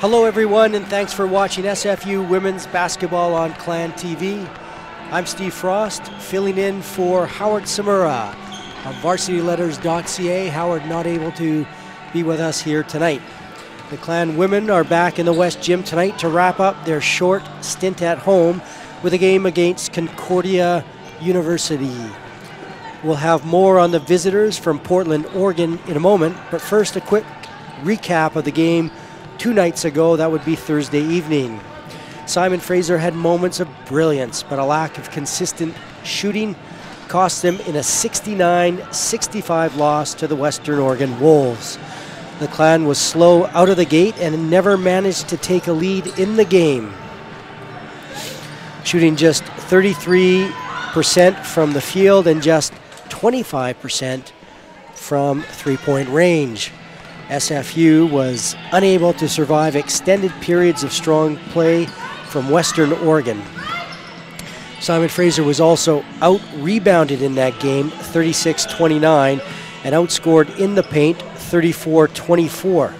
Hello everyone, and thanks for watching SFU Women's Basketball on Clan TV. I'm Steve Frost, filling in for Howard Samura of VarsityLetters.ca. Howard not able to be with us here tonight. The Clan women are back in the West Gym tonight to wrap up their short stint at home with a game against Concordia University. We'll have more on the visitors from Portland, Oregon in a moment, but first a quick recap of the game 2 nights ago. That would be Thursday evening. Simon Fraser had moments of brilliance, but a lack of consistent shooting cost them in a 69-65 loss to the Western Oregon Wolves. The Clan was slow out of the gate and never managed to take a lead in the game, shooting just 33% from the field and just 25% from three-point range. SFU was unable to survive extended periods of strong play from Western Oregon. Simon Fraser was also out-rebounded in that game, 36-29, and outscored in the paint, 34-24.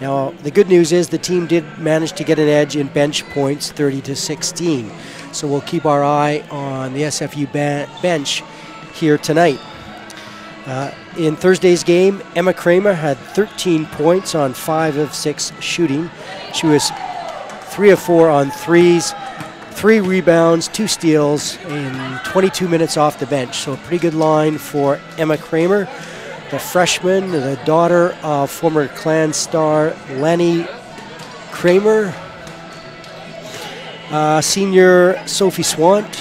Now, the good news is the team did manage to get an edge in bench points, 30-16. So we'll keep our eye on the SFU bench here tonight. In Thursday's game, Emma Kramer had 13 points on 5 of 6 shooting. She was 3 of 4 on threes, 3 rebounds, 2 steals, and 22 minutes off the bench. So a pretty good line for Emma Kramer, the freshman, the daughter of former Clan star Lenny Kramer. Senior Sophie Swant,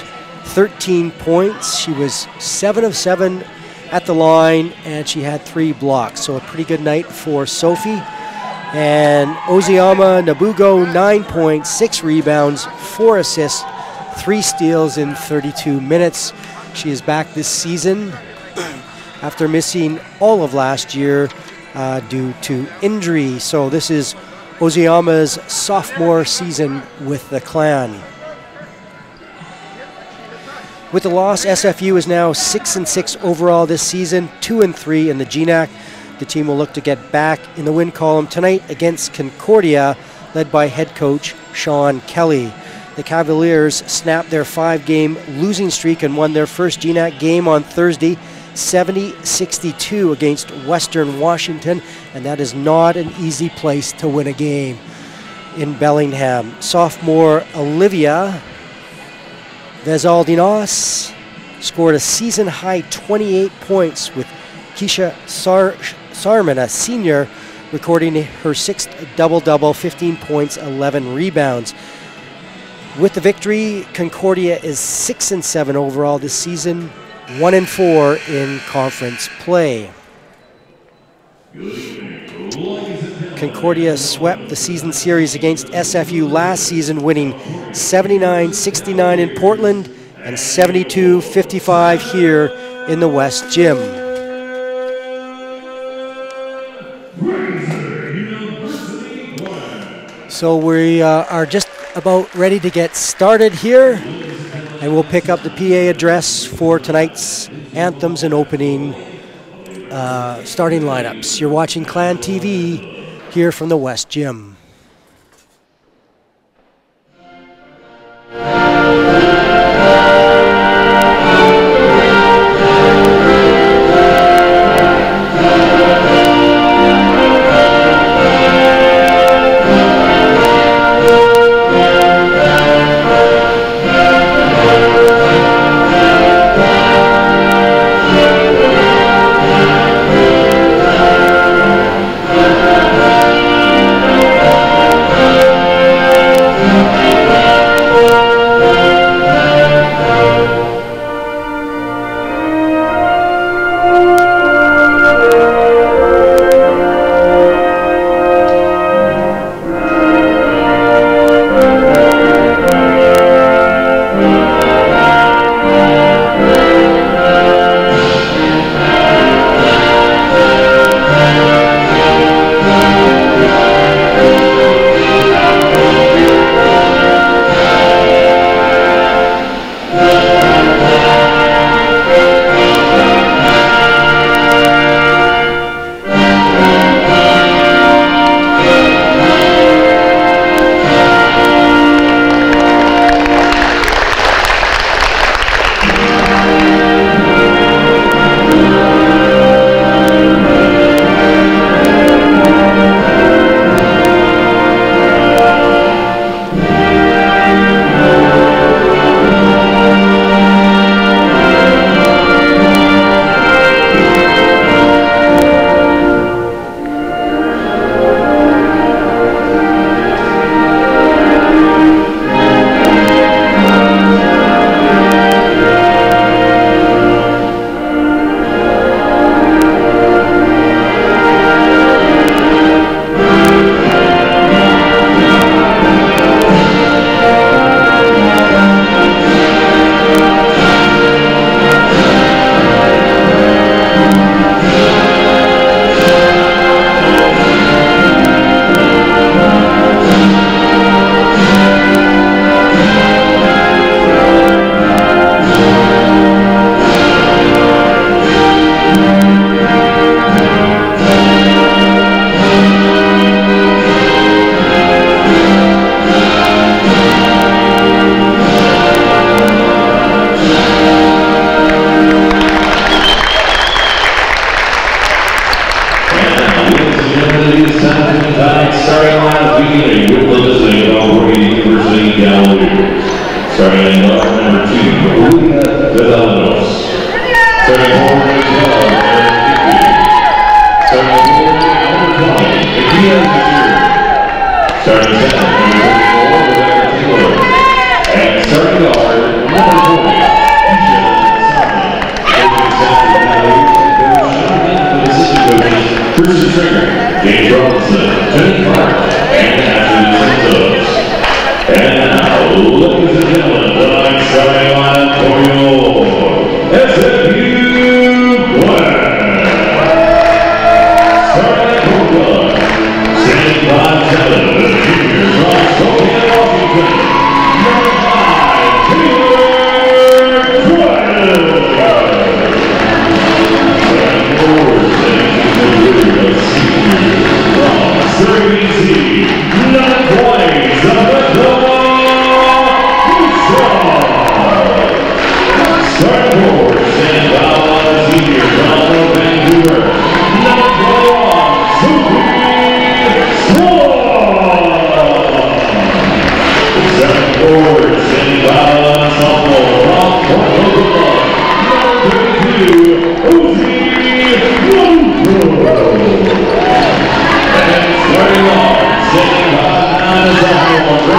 13 points. She was 7 of 7 at the line, and she had 3 blocks. So a pretty good night for Sophie. And Oziama Nabugo, 9 points, 6 rebounds, 4 assists, 3 steals in 32 minutes. She is back this season after missing all of last year due to injury. So this is Oziama's sophomore season with the Clan. With the loss, SFU is now 6-6 overall this season, 2-3 in the GNAC. The team will look to get back in the win column tonight against Concordia, led by head coach Sean Kelly. The Cavaliers snapped their 5-game losing streak and won their first GNAC game on Thursday, 70-62 against Western Washington, and that is not an easy place to win a game in Bellingham. Sophomore Olivia Vezaldinas scored a season-high 28 points, with Keisha Sarman, a senior, recording her 6th double-double, 15 points, 11 rebounds. With the victory, Concordia is 6-7 overall this season, 1-4 in conference play. Concordia swept the season series against SFU last season, winning 79-69 in Portland and 72-55 here in the West Gym. So we are just about ready to get started here, and we'll pick up the PA address for tonight's anthems and opening starting lineups. You're watching Clan TV here from the West Gym. beginning with the Concordia Cavaliers. Starting in guard number 2, Concordia Cavaliers. Starting forward as well, starting forward number 20, starting center, number 34, Rebecca Taylor. And starting guard, number 40, Keisha Simon. Coaching staff of the Cavaliers and their Christian trainer, James Robinson, Jenny Clark, and Ashley Santos. And now, ladies and gentlemen, tonight's starting lineup for your SFU West. Starting at point guard, standing 5'7", the juniors from Spokane, Washington, number 5, Taylor Twitter. Starting forward, standing 2'3", the seniors from Surrey, BC, number 20, Samantha. Starting forward, standing foul on the seniors from Vancouver, number 21, Sophie Swan. Starting forward, standing foul on the sophomore from Port Oklahoma, number 32, Ozzy Woodrow. And starting off, standing foul on the sophomore from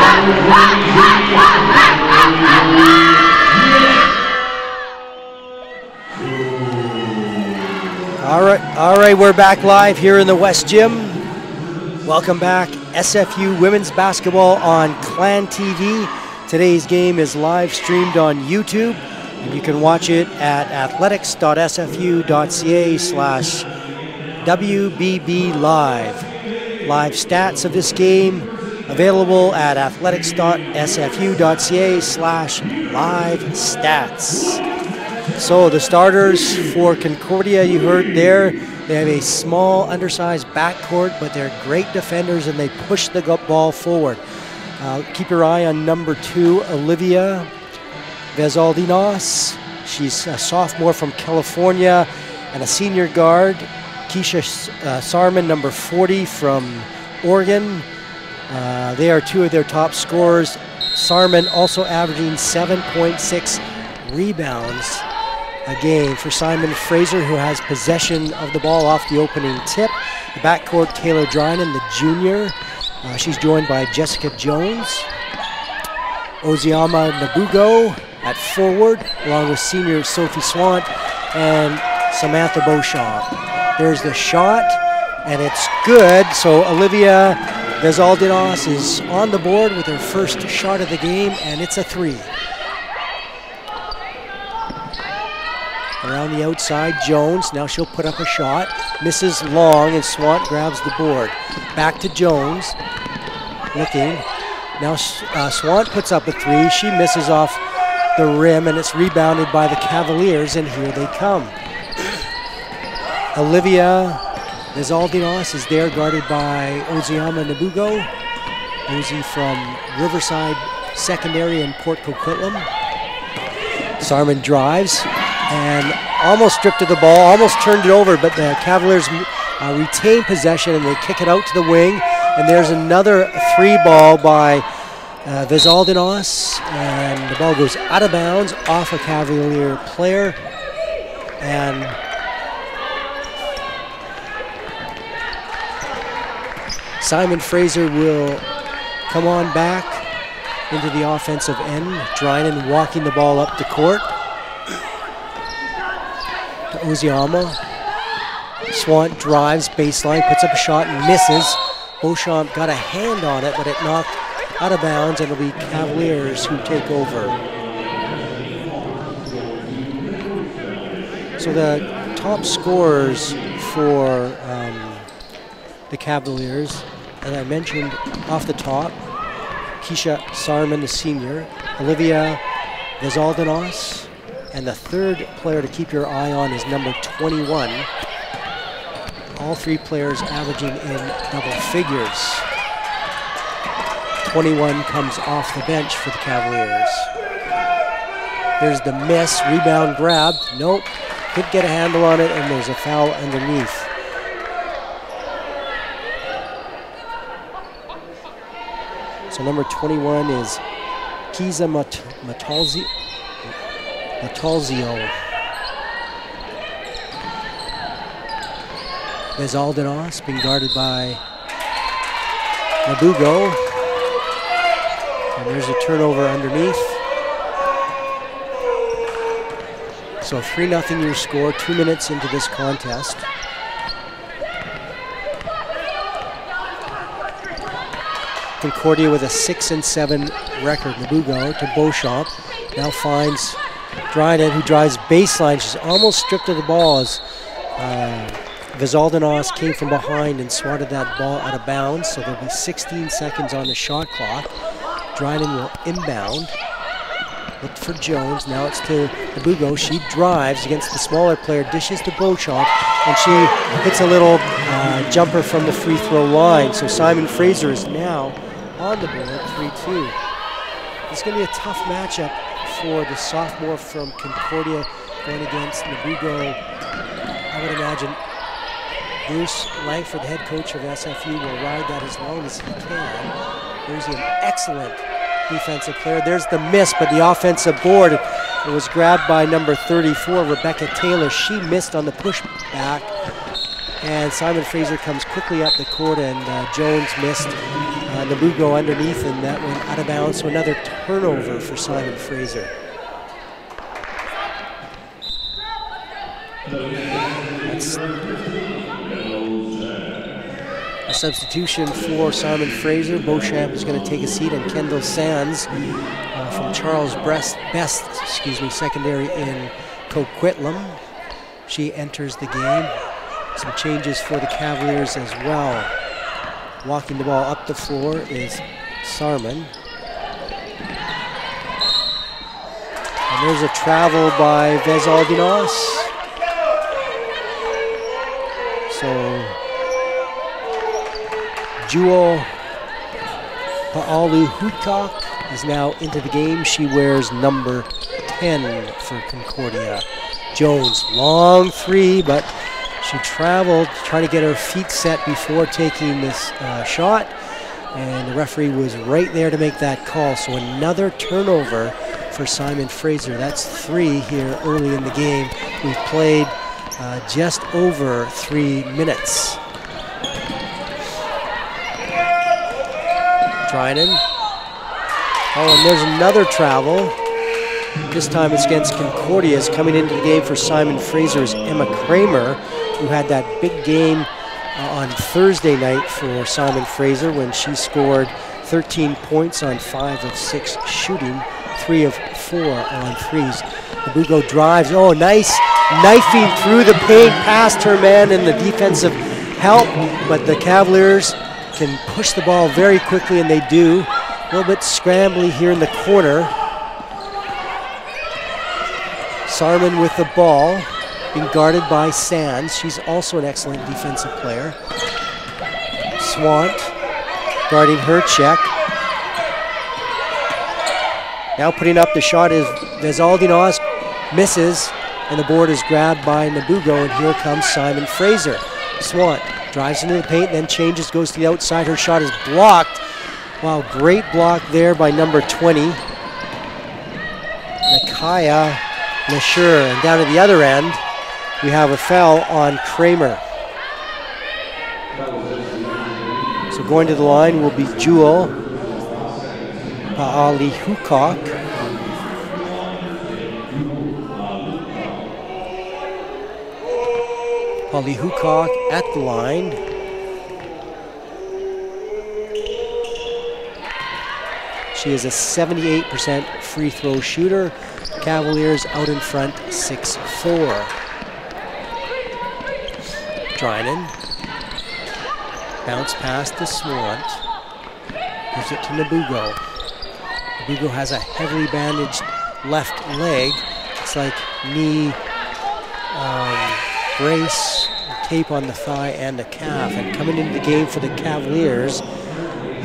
All right, we're back live here in the West Gym. Welcome back. SFU Women's Basketball on Clan TV. Today's game is live streamed on YouTube, and you can watch it at athletics.sfu.ca/WBB Live. Live stats of this game available at athletics.sfu.ca/live stats. So the starters for Concordia, you heard there, they have a small, undersized backcourt, but they're great defenders and they push the ball forward. Keep your eye on number 2, Olivia Vezaldinas. She's a sophomore from California and a senior guard. Keisha Sarman, number 40 from Oregon. They are 2 of their top scorers. Sarman also averaging 7.6 rebounds a game. For Simon Fraser, who has possession of the ball off the opening tip. The backcourt, Taylor Drynan, the junior. She's joined by Jessica Jones. Oziama Nabugo at forward, along with senior Sophie Swant and Samantha Beauchamp. There's the shot, and it's good. So Olivia Vezaldinas is on the board with her first shot of the game, and it's a 3. Around the outside, Jones. Now she'll put up a shot. Misses long, and Swant grabs the board. Back to Jones. Looking. Now Swant puts up a 3. She misses off the rim, and it's rebounded by the Cavaliers, and here they come. Olivia Vezaldinas is there, guarded by Oziama Nabugo. Ozi from Riverside Secondary in Port Coquitlam. Sarman drives and almost stripped of the ball, almost turned it over, but the Cavaliers retain possession and they kick it out to the wing. And there's another 3 ball by Vezaldinas, and the ball goes out of bounds off a Cavalier player. And Simon Fraser will come on back into the offensive end. Drynan walking the ball up the court to Oziama. Swant drives baseline, puts up a shot and misses. Beauchamp got a hand on it, but it knocked out of bounds, and it'll be Cavaliers who take over. So the top scorers for the Cavaliers, as I mentioned off the top, Keisha Sarman, the senior, Olivia Vezaldinas, and the third player to keep your eye on is number 21. All 3 players averaging in double figures. 21 comes off the bench for the Cavaliers. There's the miss, rebound grabbed. Nope, couldn't get a handle on it, and there's a foul underneath. So number 21 is Kiza Matalzio. Vezaldanos being guarded by Nabugo. And there's a turnover underneath. So 3-0 your score, 2 minutes into this contest. Concordia with a 6-7 record. Nabugo to Beauchamp. Now finds Dryden, who drives baseline. She's almost stripped of the ball as Vezaldanos came from behind and swatted that ball out of bounds. So there'll be 16 seconds on the shot clock. Dryden will inbound. Looked for Jones. Now it's to Nabugo. She drives against the smaller player, dishes to Beauchamp, and she hits a little jumper from the free throw line. So Simon Fraser is now on the board, 3-2. It's going to be a tough matchup for the sophomore from Concordia going against Nabugo. I would imagine Bruce Langford, the head coach of SFU, will ride that as long as he can. There's an excellent defensive player. There's the miss, but the offensive board, it was grabbed by number 34, Rebecca Taylor. She missed on the pushback, and Simon Fraser comes quickly up the court, and Jones missed. Nabugo underneath, and that went out of bounds. So another turnover for Simon Fraser. That's a substitution for Simon Fraser. Beauchamp is going to take a seat, and Kendall Sands from Charles Best, secondary in Coquitlam. She enters the game. Some changes for the Cavaliers as well. Walking the ball up the floor is Sarman. And there's a travel by Vezaldanos. So Jewel Paalu-Hutkok is now into the game. She wears number 10 for Concordia. Jones, long three, but she traveled trying to get her feet set before taking this shot, and the referee was right there to make that call. So another turnover for Simon Fraser. That's 3 here early in the game. We've played just over 3 minutes. Dryden. Oh, and there's another travel. This time it's against Concordia. Coming into the game for Simon Fraser is Emma Kramer, who had that big game on Thursday night for Simon Fraser when she scored 13 points on 5 of 6 shooting, 3 of 4 on threes. Nabugo drives. Oh, nice knifing through the paint past her man in the defensive help, but the Cavaliers can push the ball very quickly, and they do. A little bit scrambly here in the corner. Sarman with the ball, being guarded by Sands. She's also an excellent defensive player. Swant guarding her check. Now putting up the shot is Vezaldanos, misses, and the board is grabbed by Nabugo, and here comes Simon Fraser. Swant drives into the paint, then changes, goes to the outside. Her shot is blocked. Wow, great block there by number 20, Nakaya Lashur. And down at the other end, we have a foul on Kramer. So going to the line will be Jewel Paalu-Hutkok. Paalu-Hutkok at the line. She is a 78% free throw shooter. Cavaliers out in front 6-4. Dryden. Bounce pass to Swant. Gives it to Nabugo. Nabugo has a heavily bandaged left leg. It's like knee brace, tape on the thigh and the calf. And coming into the game for the Cavaliers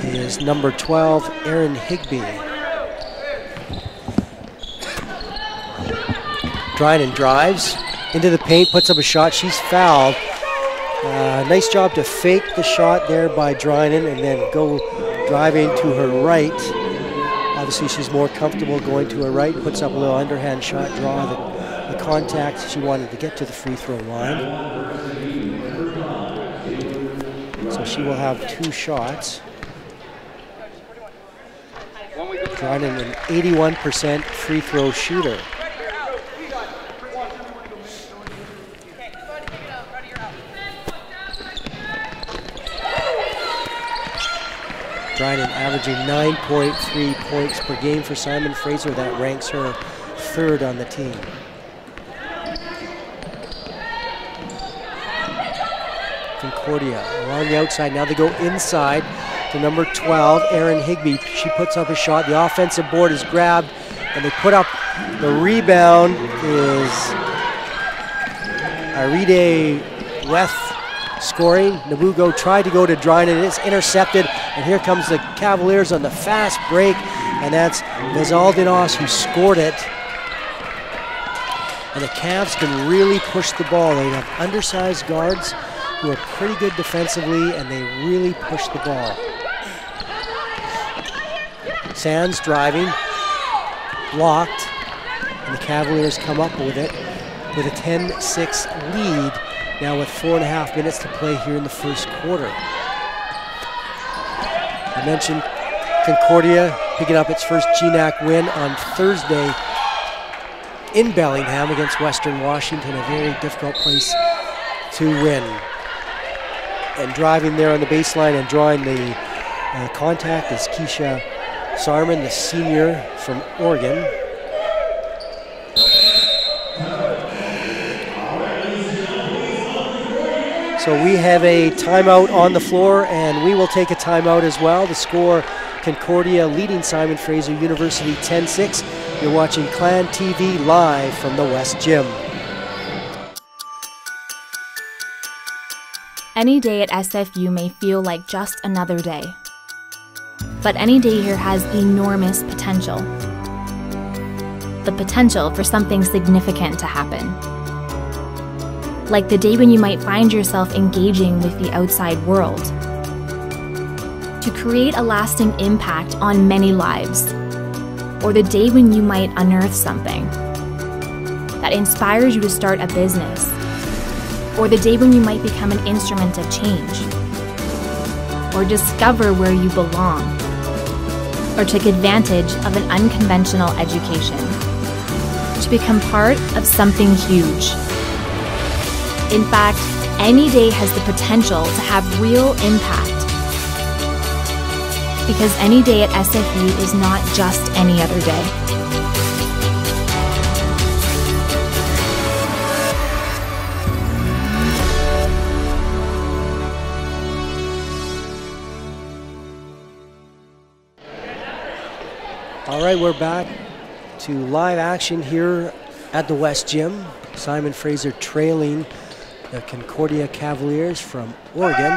is number 12, Erin Higby. Dryden drives into the paint, puts up a shot. She's fouled. Nice job to fake the shot there by Dryden and then go driving to her right. Obviously, she's more comfortable going to her right, puts up a little underhand shot, draw the contact. She wanted to get to the free throw line. So she will have 2 shots. Dryden, an 81% free throw shooter. Dryden averaging 9.3 points per game for Simon Fraser. That ranks her 3rd on the team. Concordia along the outside. Now they go inside to number 12, Erin Higby. She puts up a shot. The offensive board is grabbed, and they put up the rebound. Is Aride Weth scoring. Nabugo tried to go to Dryden. It's intercepted, and here comes the Cavaliers on the fast break, and that's Vezaldinos who scored it. And the Cavs can really push the ball. They have undersized guards who are pretty good defensively, and they really push the ball. Sands driving, blocked, and the Cavaliers come up with it with a 10-6 lead, now with 4.5 minutes to play here in the first quarter. I mentioned Concordia picking up its first GNAC win on Thursday in Bellingham against Western Washington, a very difficult place to win. And driving there on the baseline and drawing the contact is Keisha Sarman, the senior from Oregon. So we have a timeout on the floor, and we will take a timeout as well. The score, Concordia leading Simon Fraser University 10-6. You're watching Clan TV live from the West Gym. Any day at SFU may feel like just another day. But any day here has enormous potential. The potential for something significant to happen. Like the day when you might find yourself engaging with the outside world. To create a lasting impact on many lives. Or the day when you might unearth something that inspires you to start a business. Or the day when you might become an instrument of change. Or discover where you belong. Or take advantage of an unconventional education. To become part of something huge. In fact, any day has the potential to have real impact. Because any day at SFU is not just any other day. All right, we're back to live action here at the West Gym. Simon Fraser trailing the Concordia Cavaliers from Oregon.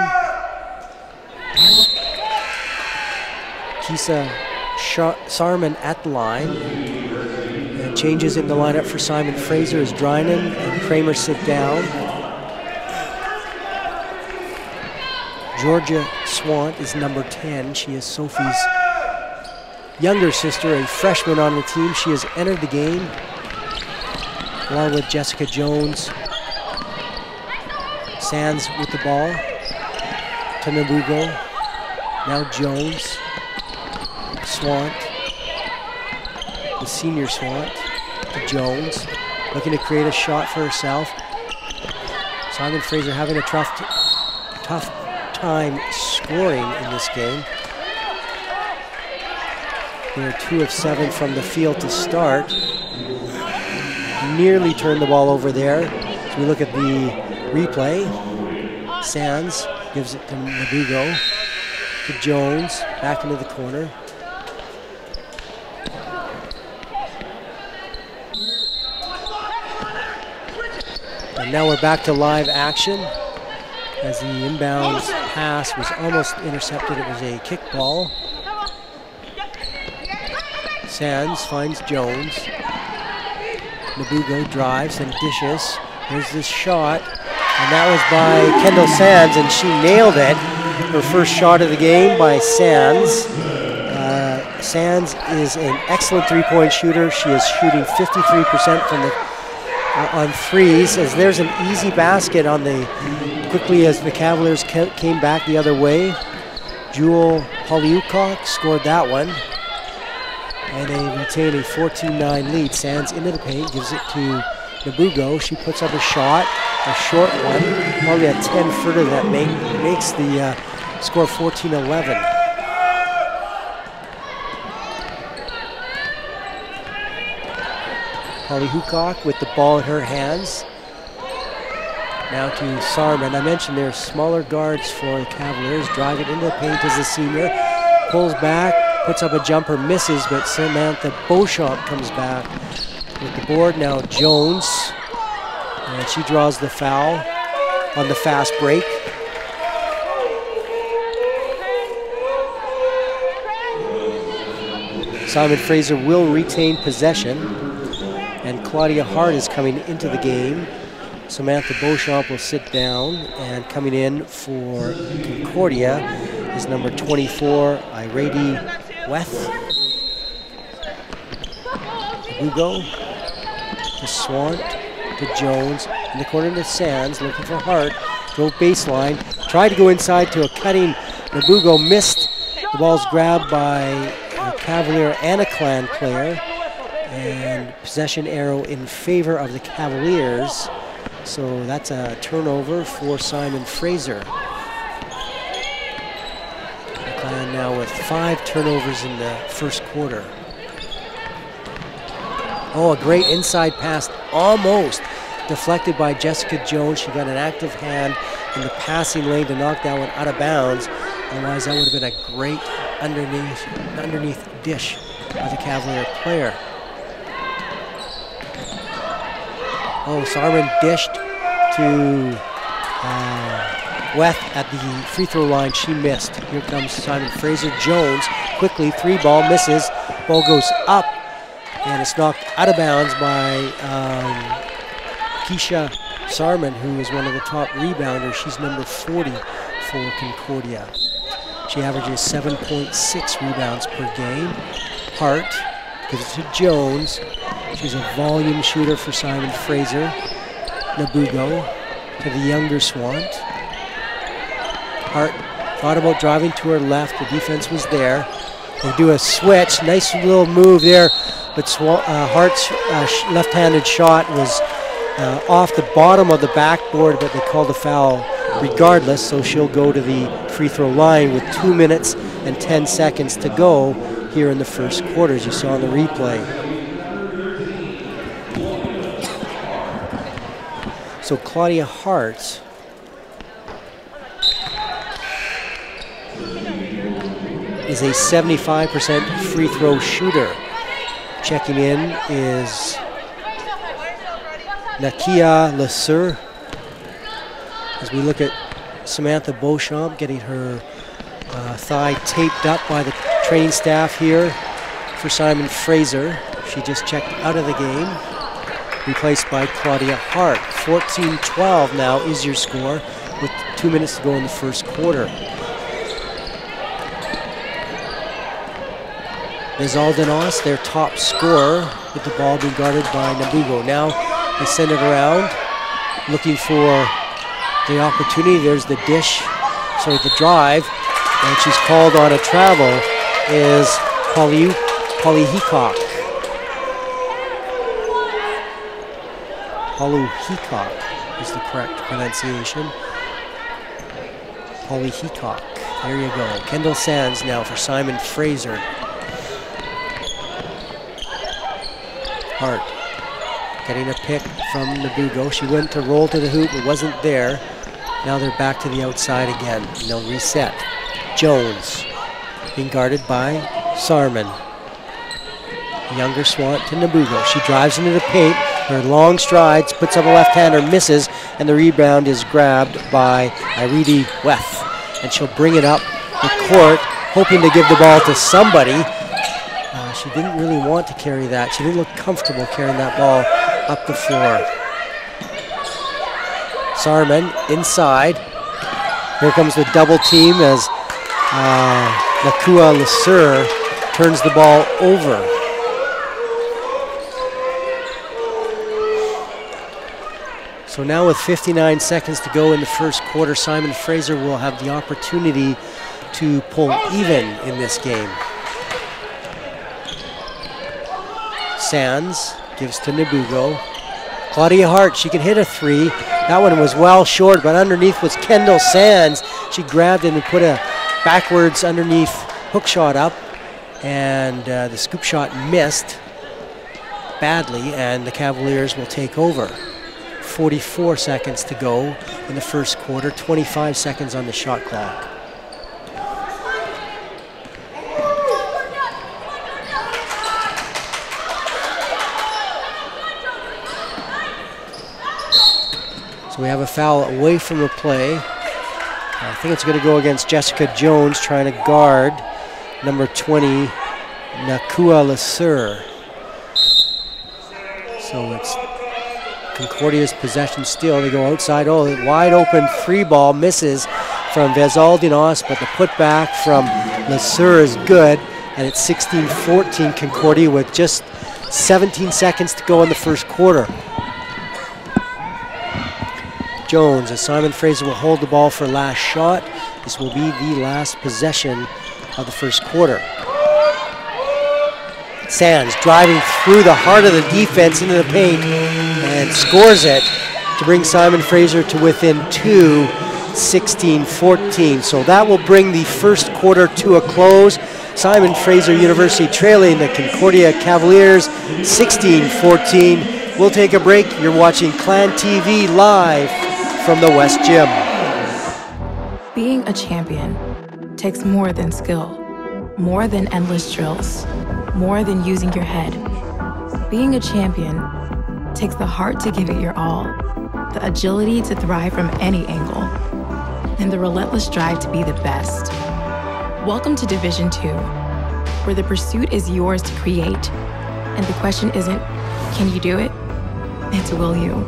Kisa Sarman at the line. And changes in the lineup for Simon Fraser as Dryden and Kramer sit down. Georgia Swant is number 10. She is Sophie's younger sister, a freshman on the team. She has entered the game along with Jessica Jones. Sands with the ball to Nabugo. Now Jones. Swant. The senior Swant to Jones. Looking to create a shot for herself. Simon Fraser having a tough time scoring in this game. They're 2 of 7 from the field to start. Nearly turned the ball over there. So we look at the replay. Sands gives it to Nabugo, to Jones, back into the corner. And now we're back to live action as the inbounds pass was almost intercepted. It was a kick ball. Sands finds Jones. Nabugo drives and dishes. Here's this shot, and that was by Kendall Sands, and she nailed it. her first shot of the game by Sands. Sands is an excellent three-point shooter. She is shooting 53% from the on threes, as there's an easy basket on the quickly as the Cavaliers came back the other way. Jewel Poliukok scored that one, and they retain a 14-9 lead. Sands into the paint, gives it to Nabugo. She puts up a shot, a short one, probably a 10-footer that makes the score 14-11. Holly Hucock with the ball in her hands. Now to Sarman. I mentioned there are smaller guards for the Cavaliers. Drive it into the paint as a senior. Pulls back, puts up a jumper, misses, but Samantha Beauchamp comes back with the board. Now Jones, and she draws the foul on the fast break. Simon Fraser will retain possession. And Claudia Hart is coming into the game. Samantha Beauchamp will sit down, and coming in for Concordia is number 24, Irady Weth. Hugo to Swant, to Jones, in the corner to Sands, looking for Hart. Drove baseline, tried to go inside to a cutting Nabugo, missed. The ball's grabbed by a Cavalier and a Clan player. And possession arrow in favor of the Cavaliers. So that's a turnover for Simon Fraser. The Clan now with 5 turnovers in the first quarter. Oh, a great inside pass, almost deflected by Jessica Jones. She got an active hand in the passing lane to knock that one out of bounds. Otherwise, that would have been a great underneath dish by the Cavalier player. Oh, Sarman dished to Weth at the free throw line. She missed. Here comes Simon Fraser. Jones quickly, 3-ball, misses. Ball goes up, and it's knocked out of bounds by Keisha Sarman, who is one of the top rebounders. She's number 40 for Concordia. She averages 7.6 rebounds per game. Hart gives it to Jones. She's a volume shooter for Simon Fraser. Nabugo to the younger Swant. Hart thought about driving to her left. The defense was there. They do a switch. Nice little move there. But Hart's left-handed shot was off the bottom of the backboard, but they called the foul regardless. So she'll go to the free throw line with 2 minutes and 10 seconds to go here in the first quarter, as you saw in the replay. So Claudia Hart is a 75% free throw shooter. Checking in is Nakia Lesur. As we look at Samantha Beauchamp getting her thigh taped up by the training staff here for Simon Fraser. She just checked out of the game. Replaced by Claudia Hart. 14-12 now is your score with 2 minutes to go in the first quarter. Aldenos, their top scorer, with the ball being guarded by Nabugo. Now they send it around, looking for the opportunity. There's the the drive, and she's called on a travel, is Polly Heacock. Palu Heacock is the correct pronunciation. Polly Heacock. There you go. Kendall Sands now for Simon Fraser. Hart getting a pick from Nabugo. She went to roll to the hoop, it wasn't there. Now they're back to the outside again, and they'll reset. Jones being guarded by Sarman. Younger Swant to Nabugo. She drives into the paint. Her long strides, puts up a left-hander, misses, and the rebound is grabbed by Irady Weth. And she'll bring it up the court, hoping to give the ball to somebody. She didn't really want to carry that. She didn't look comfortable carrying that ball up the floor. Sarman inside. Here comes the double team as Nakua Lasur turns the ball over. So now with 59 seconds to go in the first quarter, Simon Fraser will have the opportunity to pull even in this game. Sands gives to Nabugo. Claudia Hart, she can hit a three. That one was well short, but underneath was Kendall Sands. She grabbed it and put a backwards underneath hook shot up, and the scoop shot missed badly, and the Cavaliers will take over. 44 seconds to go in the first quarter, 25 seconds on the shot clock. So we have a foul away from the play. I think it's going to go against Jessica Jones, trying to guard number 20, Nakua Lasur. So it's Concordia's possession still. They go outside. Oh, wide open three ball misses from Vezaldinos, but the putback from Lasur is good. And it's 16-14 Concordia with just 17 seconds to go in the first quarter. Jones, as Simon Fraser will hold the ball for last shot. This will be the last possession of the first quarter. Sands driving through the heart of the defense into the paint and scores it to bring Simon Fraser to within two, 16-14. So that will bring the first quarter to a close. Simon Fraser University trailing the Concordia Cavaliers 16-14. We'll take a break. You're watching Clan TV live from the West Gym. Being a champion takes more than skill, more than endless drills, more than using your head. Being a champion takes the heart to give it your all, the agility to thrive from any angle, and the relentless drive to be the best. Welcome to Division 2, where the pursuit is yours to create, and the question isn't, can you do it? It's will you?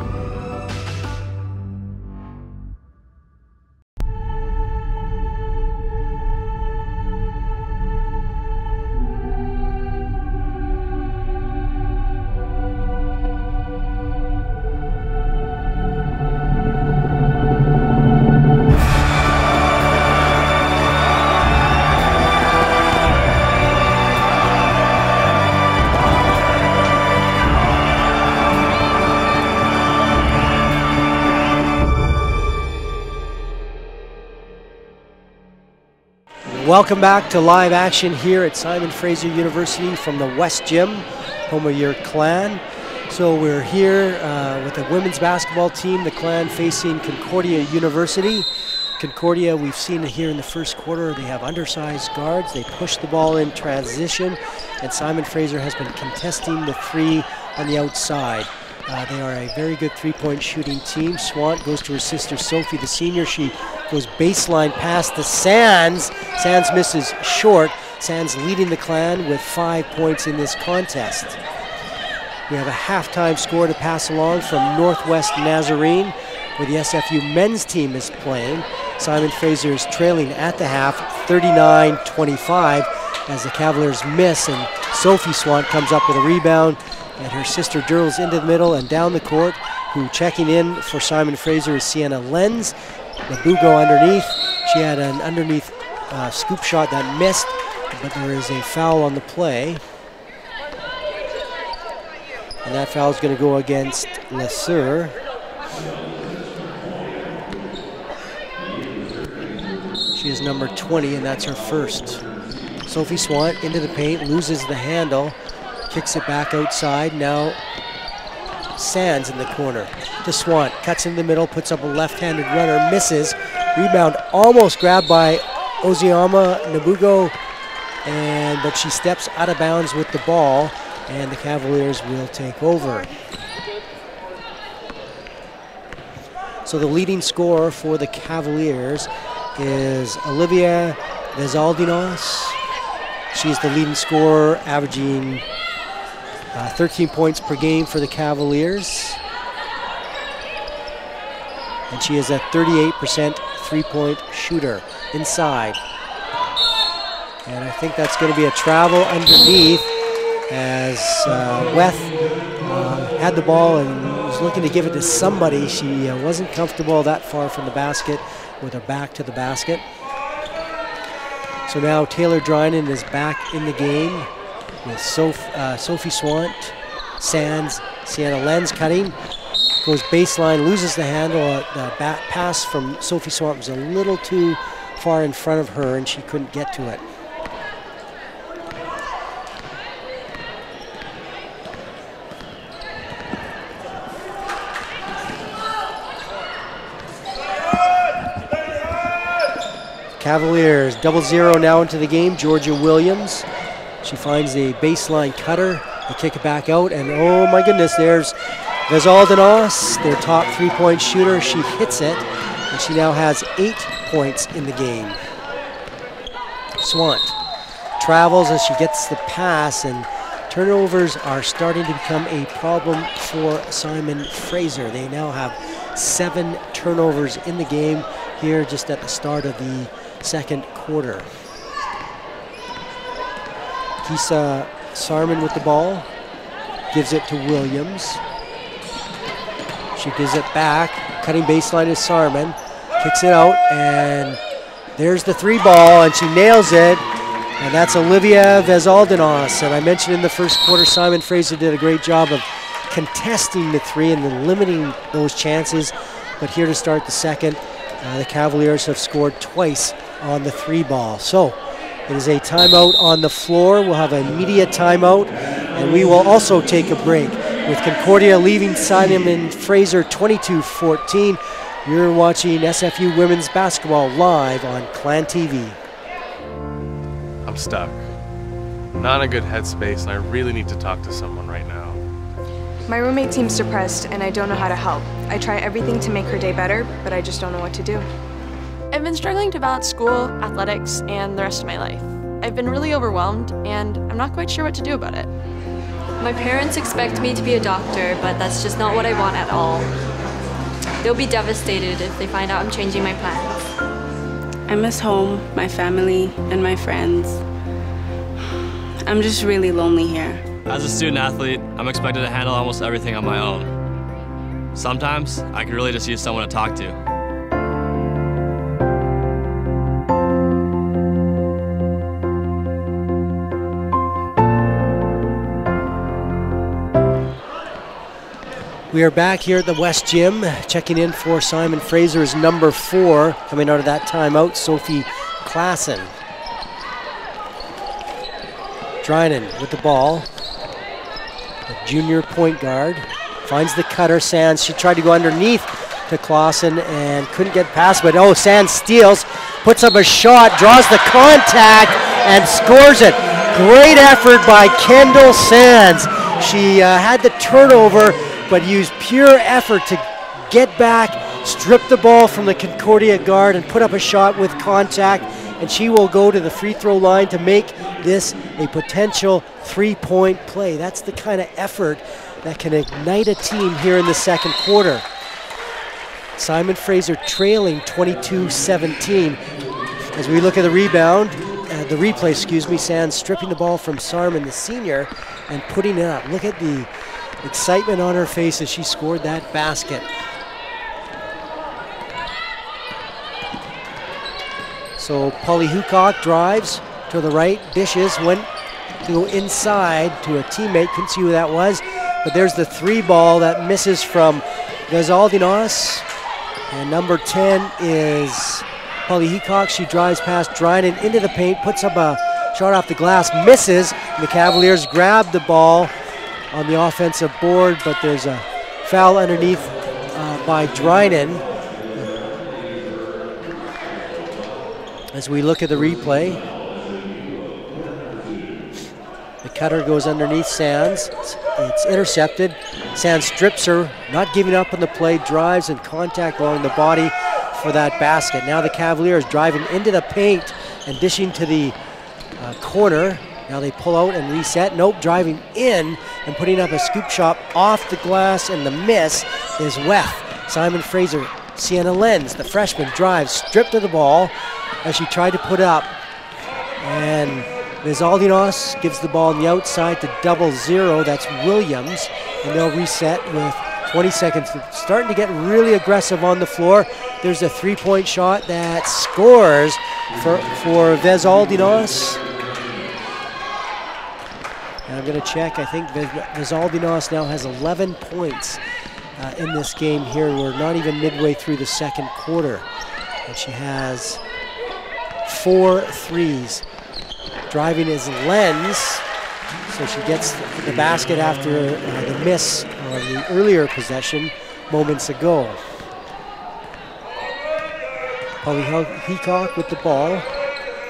Welcome back to live action here at Simon Fraser University from the West Gym, home of your Clan. So we're here with the women's basketball team, the Clan facing Concordia University. Concordia, we've seen it here in the first quarter, they have undersized guards. They push the ball in transition, and Simon Fraser has been contesting the three on the outside. They are a very good three-point shooting team. Swant goes to her sister Sophie, the senior. She goes baseline pass to Sands. Sands misses short. Sands leading the Clan with 5 points in this contest. We have a halftime score to pass along from Northwest Nazarene, where the SFU men's team is playing. Simon Fraser is trailing at the half, 39-25, as the Cavaliers miss, and Sophie Swant comes up with a rebound, and her sister drills into the middle and down the court. Who checking in for Simon Fraser is Sienna Lenz. Nabugo underneath. She had an underneath scoop shot that missed, but there is a foul on the play. And that foul is going to go against Lasur. She is number 20, and that's her first. Sophie Swant into the paint, loses the handle, kicks it back outside. Now Sands in the corner to Swant, cuts in the middle, puts up a left-handed runner, misses. Rebound almost grabbed by Oziyama Nabugo, but she steps out of bounds with the ball, and the Cavaliers will take over. So the leading scorer for the Cavaliers is Olivia Vezaldinos. She's the leading scorer, averaging 13 points per game for the Cavaliers. And she is a 38% three-point shooter inside. And I think that's going to be a travel underneath as Weth had the ball and was looking to give it to somebody. She wasn't comfortable that far from the basket with her back to the basket. So now Taylor Drynan is back in the game with Sophie Swant, Sands, Sienna Lenz cutting. Goes baseline, loses the handle. The pass from Sophie Swant was a little too far in front of her and she couldn't get to it. Cavaliers, 0-0 now into the game. Georgia Williams. She finds the baseline cutter. They kick it back out, and oh my goodness, there's Vezaldanos, their top three-point shooter. She hits it, and she now has 8 points in the game. Swant travels as she gets the pass, and turnovers are starting to become a problem for Simon Fraser. They now have 7 turnovers in the game here just at the start of the second quarter. Kisa Sarman with the ball, gives it to Williams. She gives it back, cutting baseline is Sarman, kicks it out, and there's the 3 ball, and she nails it, and that's Olivia Vezaldanos. And I mentioned in the first quarter, Simon Fraser did a great job of contesting the 3 and then limiting those chances, but here to start the second, the Cavaliers have scored twice on the 3 ball. So it is a timeout on the floor. We'll have a media timeout, and we will also take a break with Concordia leaving Simon Fraser 22-14. You're watching SFU Women's Basketball live on Clan TV. I'm stuck. Not in a good headspace, and I really need to talk to someone right now. My roommate seems depressed, and I don't know how to help. I try everything to make her day better, but I just don't know what to do. I've been struggling to balance school, athletics, and the rest of my life. I've been really overwhelmed, and I'm not quite sure what to do about it. My parents expect me to be a doctor, but that's just not what I want at all. They'll be devastated if they find out I'm changing my plans. I miss home, my family, and my friends. I'm just really lonely here. As a student athlete, I'm expected to handle almost everything on my own. Sometimes, I could really just use someone to talk to. We are back here at the West Gym, checking in for Simon Fraser's number 4, coming out of that timeout, Sophie Klassen. Drynan with the ball, the junior point guard, finds the cutter, Sands. She tried to go underneath to Klassen and couldn't get past, but oh, Sands steals, puts up a shot, draws the contact, and scores it. Great effort by Kendall Sands. She had the turnover, but used pure effort to get back, strip the ball from the Concordia guard, and put up a shot with contact, and she will go to the free throw line to make this a potential 3-point play. That's the kind of effort that can ignite a team here in the second quarter. Simon Fraser trailing 22-17. As we look at the rebound, the replay, excuse me, Sands stripping the ball from Sarman, the senior, and putting it up. Look at the excitement on her face as she scored that basket. So Polly Hucock drives to the right, dishes, went to go inside to a teammate, couldn't see who that was, but there's the 3 ball that misses from Vezaldanos, and number 10 is Polly Hucock. She drives past Drynan into the paint, puts up a shot off the glass, misses, and the Cavaliers grab the ball on the offensive board, but there's a foul underneath by Drynan. As we look at the replay, the cutter goes underneath Sands. It's intercepted. Sands strips her, not giving up on the play, drives and contact along the body for that basket. Now the Cavaliers driving into the paint and dishing to the corner. Now they pull out and reset. Nope, driving in and putting up a scoop shot off the glass, and the miss is Weth. Simon Fraser Sienna Lenz, the freshman, drives, stripped of the ball as she tried to put up. And Vezaldinos gives the ball on the outside to 0-0. That's Williams. And they'll reset with 20 seconds. Starting to get really aggressive on the floor. There's a three-point shot that scores for Vezaldinos. And I'm going to check. I think Vezaldinos now has 11 points in this game here. We're not even midway through the second quarter. And she has 4 threes. Driving is Lenz. So she gets the basket after the miss on the earlier possession moments ago. Polly Heacock with the ball.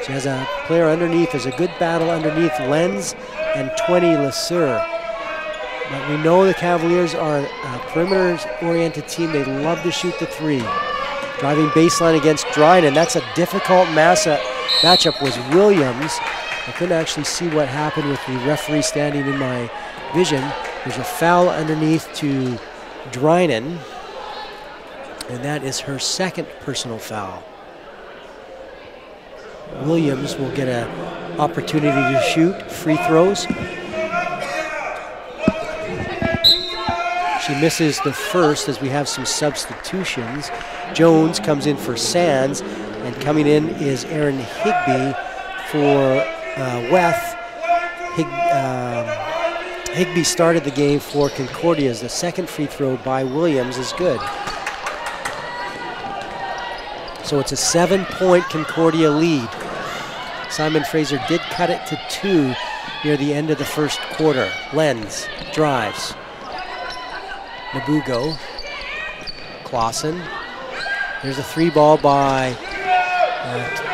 She has a player underneath. There's a good battle underneath Lenz and 20 LeSueur. But we know the Cavaliers are a perimeter-oriented team. They love to shoot the three. Driving baseline against Dryden. That's a difficult matchup was Williams. I couldn't actually see what happened with the referee standing in my vision. There's a foul underneath to Dryden, and that is her second personal foul. Williams will get an opportunity to shoot free throws. She misses the first as we have some substitutions. Jones comes in for Sands, and coming in is Aaron Higbee for Weth. Higbee started the game for Concordia. The second free throw by Williams is good. So it's a 7-point Concordia lead. Simon Fraser did cut it to 2 near the end of the first quarter. Lenz drives. Nabugo. Clausen. There's a 3 ball by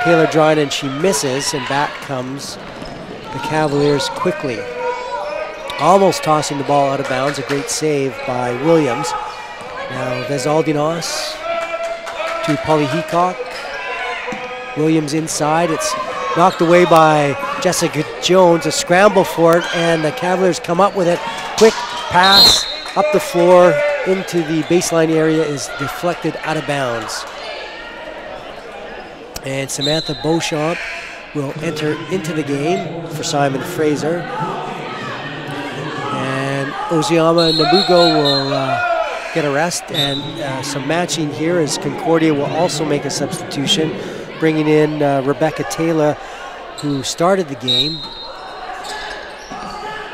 Taylor Dryden. She misses, and back comes the Cavaliers quickly. Almost tossing the ball out of bounds. A great save by Williams. Now Vezaldinos to Polly Heacock. Williams inside. It's knocked away by Jessica Jones. A scramble for it, and the Cavaliers come up with it. Quick pass up the floor into the baseline area is deflected out of bounds. And Samantha Beauchamp will enter into the game for Simon Fraser. And Oziama Nabugo will get a rest, and some matching here as Concordia will also make a substitution, bringing in Rebecca Taylor, who started the game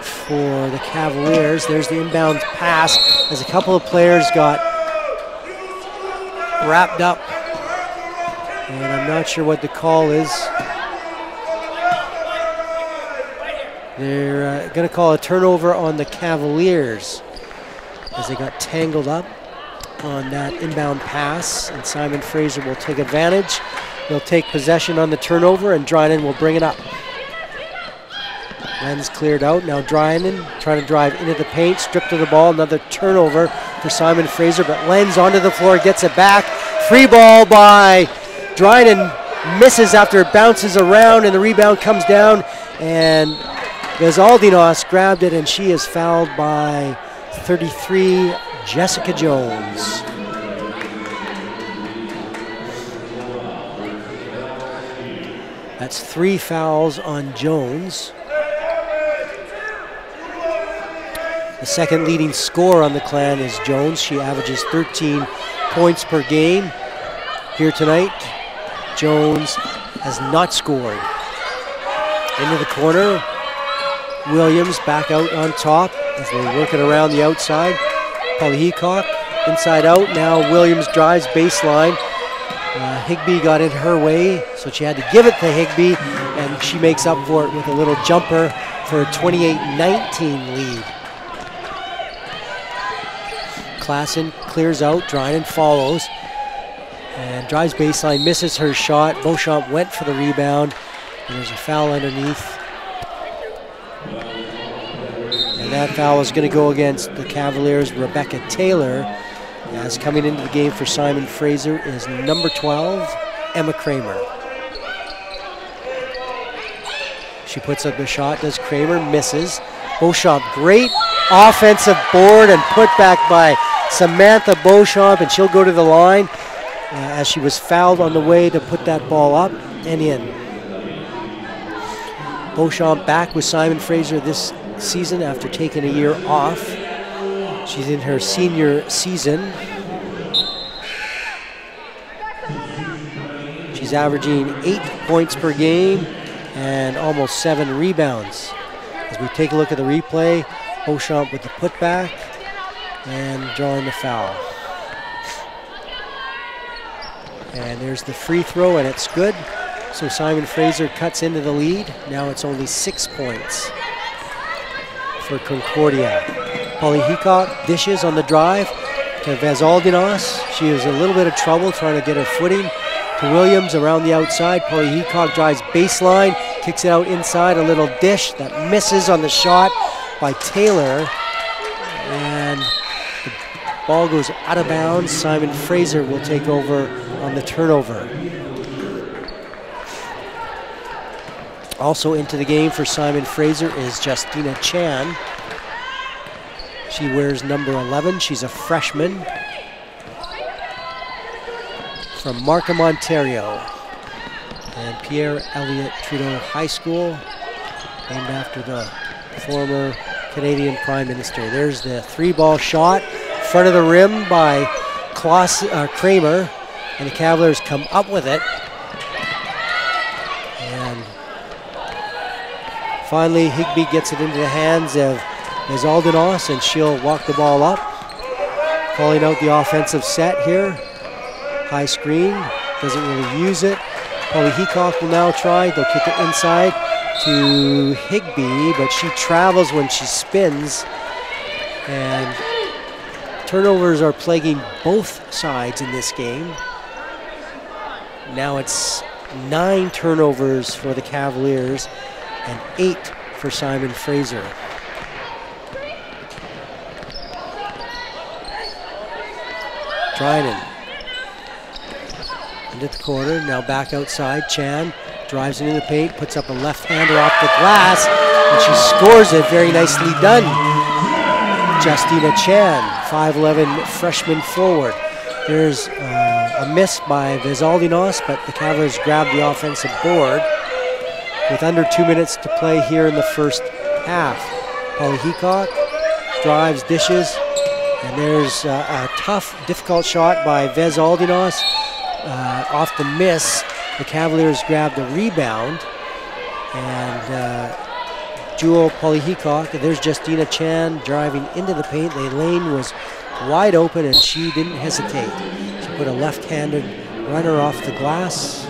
for the Cavaliers. There's the inbound pass as a couple of players got wrapped up, and I'm not sure what the call is. They're going to call a turnover on the Cavaliers as they got tangled up on that inbound pass, and Simon Fraser will take advantage. He'll take possession on the turnover, and Dryden will bring it up. Lenz cleared out. Now Dryden trying to drive into the paint, stripped of the ball. Another turnover for Simon Fraser, but Lenz onto the floor, gets it back. Free ball by Dryden, misses after it bounces around, and the rebound comes down, and Vezaldinos grabbed it, and she is fouled by 33, Jessica Jones. That's 3 fouls on Jones. The second leading scorer on the Clan is Jones. She averages 13 points per game here tonight. Jones has not scored. Into the corner. Williams back out on top as they work it around the outside. Polly Heacock inside out. Now Williams drives baseline. Higbee got in her way, so she had to give it to Higbee, and she makes up for it with a little jumper for a 28-19 lead. Klassen clears out, Dryden follows, and drives baseline, misses her shot. Beauchamp went for the rebound, and there's a foul underneath. And that foul is going to go against the Cavaliers' Rebecca Taylor, as coming into the game for Simon Fraser is number 12, Emma Kramer. She puts up the shot, does Kramer, misses. Beauchamp, great offensive board and put back by Samantha Beauchamp, and she'll go to the line. as she was fouled on the way to put that ball up and in. Beauchamp back with Simon Fraser this season after taking a year off. She's in her senior season. She's averaging 8 points per game and almost 7 rebounds. As we take a look at the replay, Beauchamp with the putback and drawing the foul. And there's the free throw, and it's good. So Simon Fraser cuts into the lead. Now it's only 6 points for Concordia. Polly Heacock dishes on the drive to Vezaldinas. She was in a little bit of trouble trying to get her footing. To Williams around the outside. Polly Heacock drives baseline, kicks it out inside, a little dish that misses on the shot by Taylor. And the ball goes out of bounds. Simon Fraser will take over on the turnover. Also into the game for Simon Fraser is Justina Chan. She wears number 11. She's a freshman from Markham, Ontario. And Pierre Elliott Trudeau High School, named after the former Canadian Prime Minister. There's the 3-ball shot, front of the rim by Kramer, and the Cavaliers come up with it. And finally, Higbee gets it into the hands of Vezaldinas, and she'll walk the ball up. Calling out the offensive set here. High screen, doesn't really use it. Polly Heacock will now try. They'll kick it inside to Higbee, but she travels when she spins. And turnovers are plaguing both sides in this game. Now it's 9 turnovers for the Cavaliers and 8 for Simon Fraser. Dryden into the corner, now back outside. Chan drives into the paint, puts up a left-hander off the glass, and she scores it. Very nicely done. Justina Chan, 5'11" freshman forward. There's a miss by Vezaldinas, but the Cavaliers grab the offensive board with under 2 minutes to play here in the first half. Polly Heacock drives, dishes, and there's a tough, difficult shot by Vezaldinas. Off the miss, the Cavaliers grab the rebound, and Jewel Polly Heacock, there's Justina Chan driving into the paint. The lane was wide open, and she didn't hesitate. She put a left-handed runner off the glass.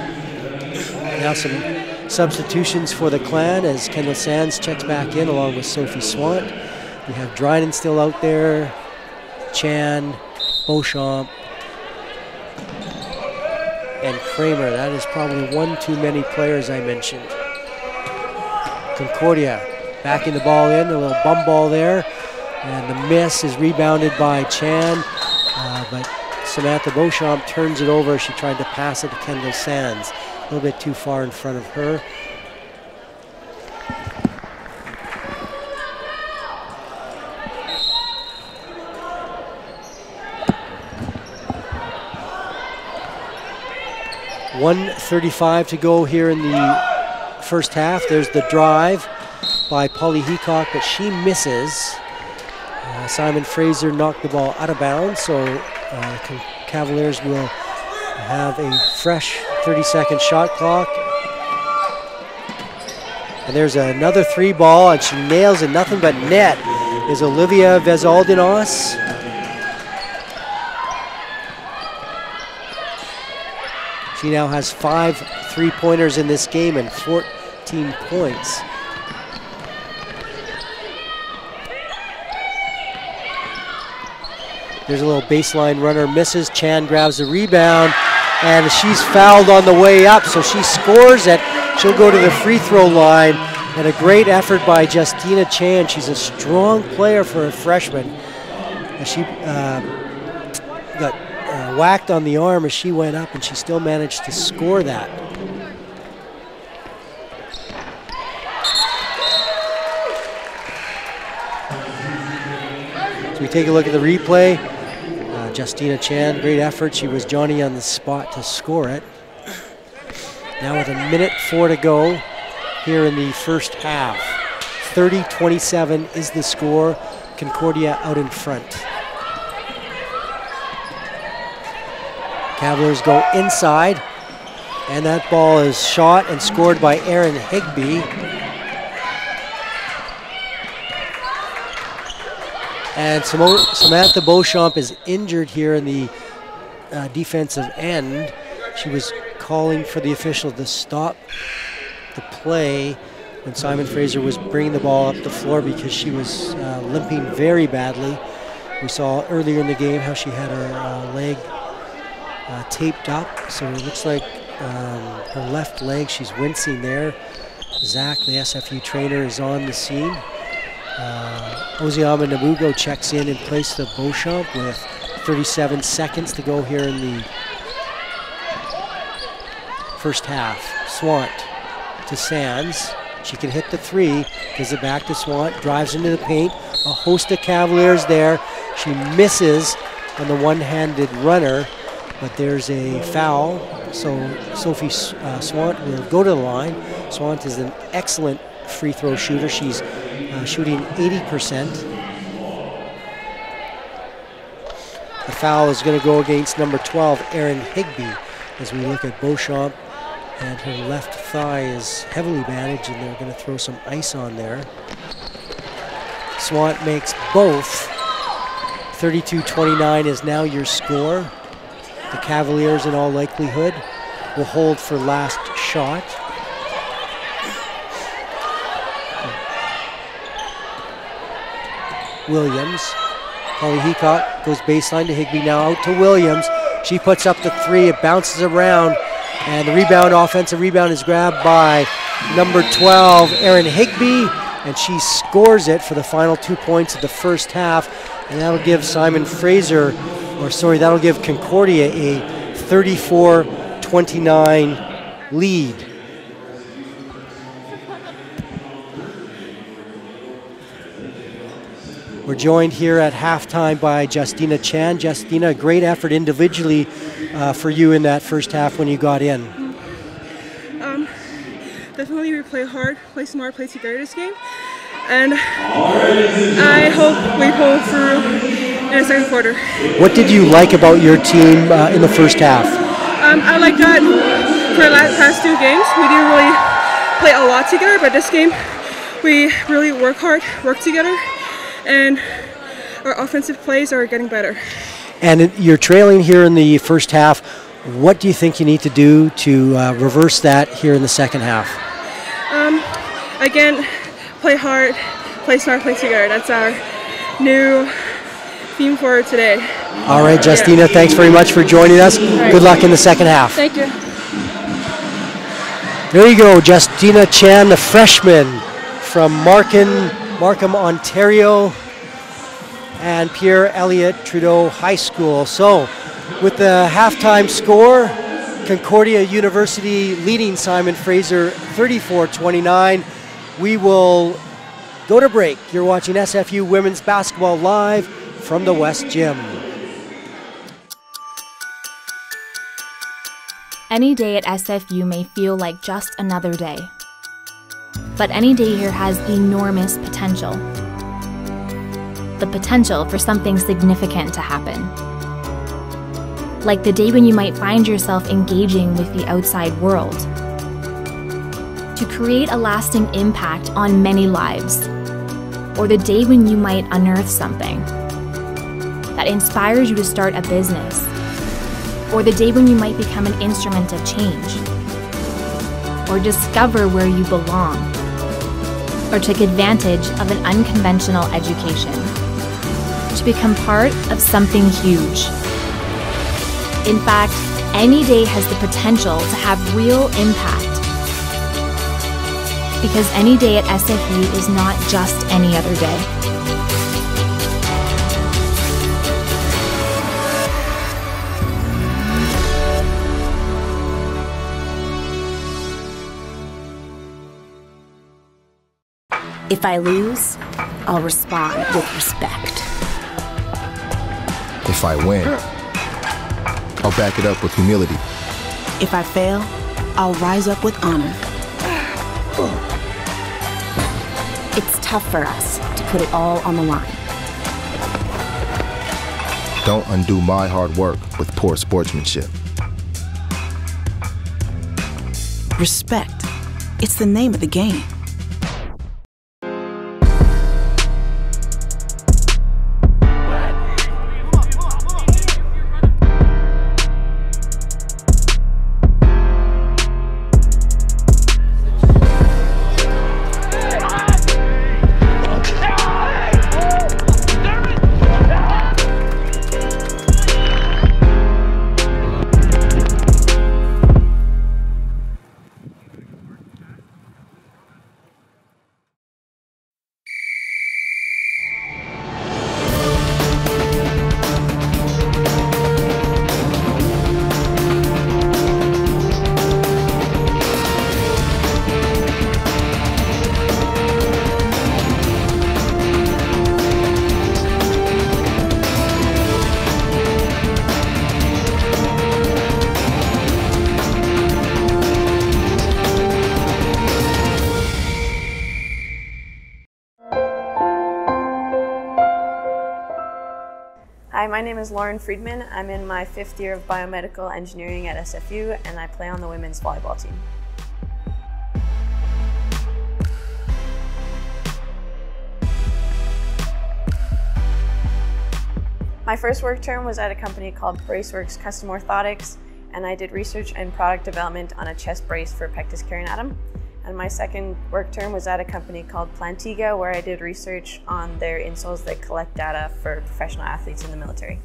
Now some substitutions for the Clan as Kendall Sands checks back in along with Sophie Swant. We have Dryden still out there, Chan, Beauchamp, and Kramer. That is probably one too many players I mentioned. Concordia backing the ball in, a little bum ball there, and the miss is rebounded by Chan, but Samantha Beauchamp turns it over. She tried to pass it to Kendall Sands, a little bit too far in front of her. .135 to go here in the first half. There's the drive by Polly Heacock, but she misses. Simon Fraser knocked the ball out of bounds, so Cavaliers will have a fresh 30-second shot clock. And there's another 3-ball, and she nails it, nothing but net, is Olivia Vezaldinas. She now has 5 3-pointers in this game and 14 points. There's a little baseline runner, misses. Chan grabs the rebound, and she's fouled on the way up, so she scores it. She'll go to the free throw line, and a great effort by Justina Chan. She's a strong player for a freshman. And she got whacked on the arm as she went up, and she still managed to score that. So we take a look at the replay. Justina Chan, great effort. She was Johnny on the spot to score it. Now with 1:04 to go here in the first half. 30-27 is the score. Concordia out in front. Cavaliers go inside, and that ball is shot and scored by Erin Higby. And Samantha Beauchamp is injured here in the defensive end. She was calling for the official to stop the play when Simon Fraser was bringing the ball up the floor because she was limping very badly. We saw earlier in the game how she had her leg taped up, so it looks like her left leg, she's wincing there. Zach, the SFU trainer, is on the scene. Oziama Namugo checks in place of Beauchamp with 37 seconds to go here in the first half. Swant to Sands. She can hit the three, gives it back to Swant, drives into the paint. A host of Cavaliers there. She misses on the one-handed runner, but there's a foul. So Sophie Swant will go to the line. Swant is an excellent free throw shooter. She's shooting 80%. The foul is going to go against number 12, Erin Higby, as we look at Beauchamp, and her left thigh is heavily bandaged, and they're going to throw some ice on there. Swant makes both. 32-29 is now your score. The Cavaliers, in all likelihood, will hold for last shot. Williams. Holly Heacock goes baseline to Higby, now out to Williams. She puts up the three, it bounces around, and the rebound, offensive rebound, is grabbed by number 12, Erin Higby, and she scores it for the final 2 points of the first half, and that'll give that'll give Concordia a 34-29 lead. We're joined here at halftime by Justina Chan. Justina, great effort individually for you in that first half when you got in. Definitely we play hard, play smart, play together this game. And I hope we pull through in the second quarter. What did you like about your team in the first half? I like that for the past 2 games, we didn't really play a lot together, but this game we really work hard, work together, and our offensive plays are getting better. And you're trailing here in the first half. What do you think you need to do to reverse that here in the second half? Again, play hard, play smart, play together. That's our new theme for today. All right, Justina, thanks very much for joining us. Right. Good luck in the second half. Thank you. There you go, Justina Chan, the freshman from Markham, Ontario, and Pierre Elliott Trudeau High School. So, with the halftime score, Concordia University leading Simon Fraser 34-29. We will go to break. You're watching SFU Women's Basketball live from the West Gym. Any day at SFU may feel like just another day. But any day here has enormous potential. The potential for something significant to happen. Like the day when you might find yourself engaging with the outside world. To create a lasting impact on many lives. Or the day when you might unearth something that inspires you to start a business. Or the day when you might become an instrument of change. Or discover where you belong. Or take advantage of an unconventional education. To become part of something huge. In fact, any day has the potential to have real impact. Because any day at SFU is not just any other day. If I lose, I'll respond with respect. If I win, I'll back it up with humility. If I fail, I'll rise up with honor. It's tough for us to put it all on the line. Don't undo my hard work with poor sportsmanship. Respect. It's the name of the game. Hi, my name is Lauren Friedman. I'm in my 5th year of biomedical engineering at SFU, and I play on the women's volleyball team. My first work term was at a company called Braceworks Custom Orthotics, and I did research and product development on a chest brace for pectus carinatum. And my second work term was at a company called Plantiga, where I did research on their insoles that collect data for professional athletes in the military.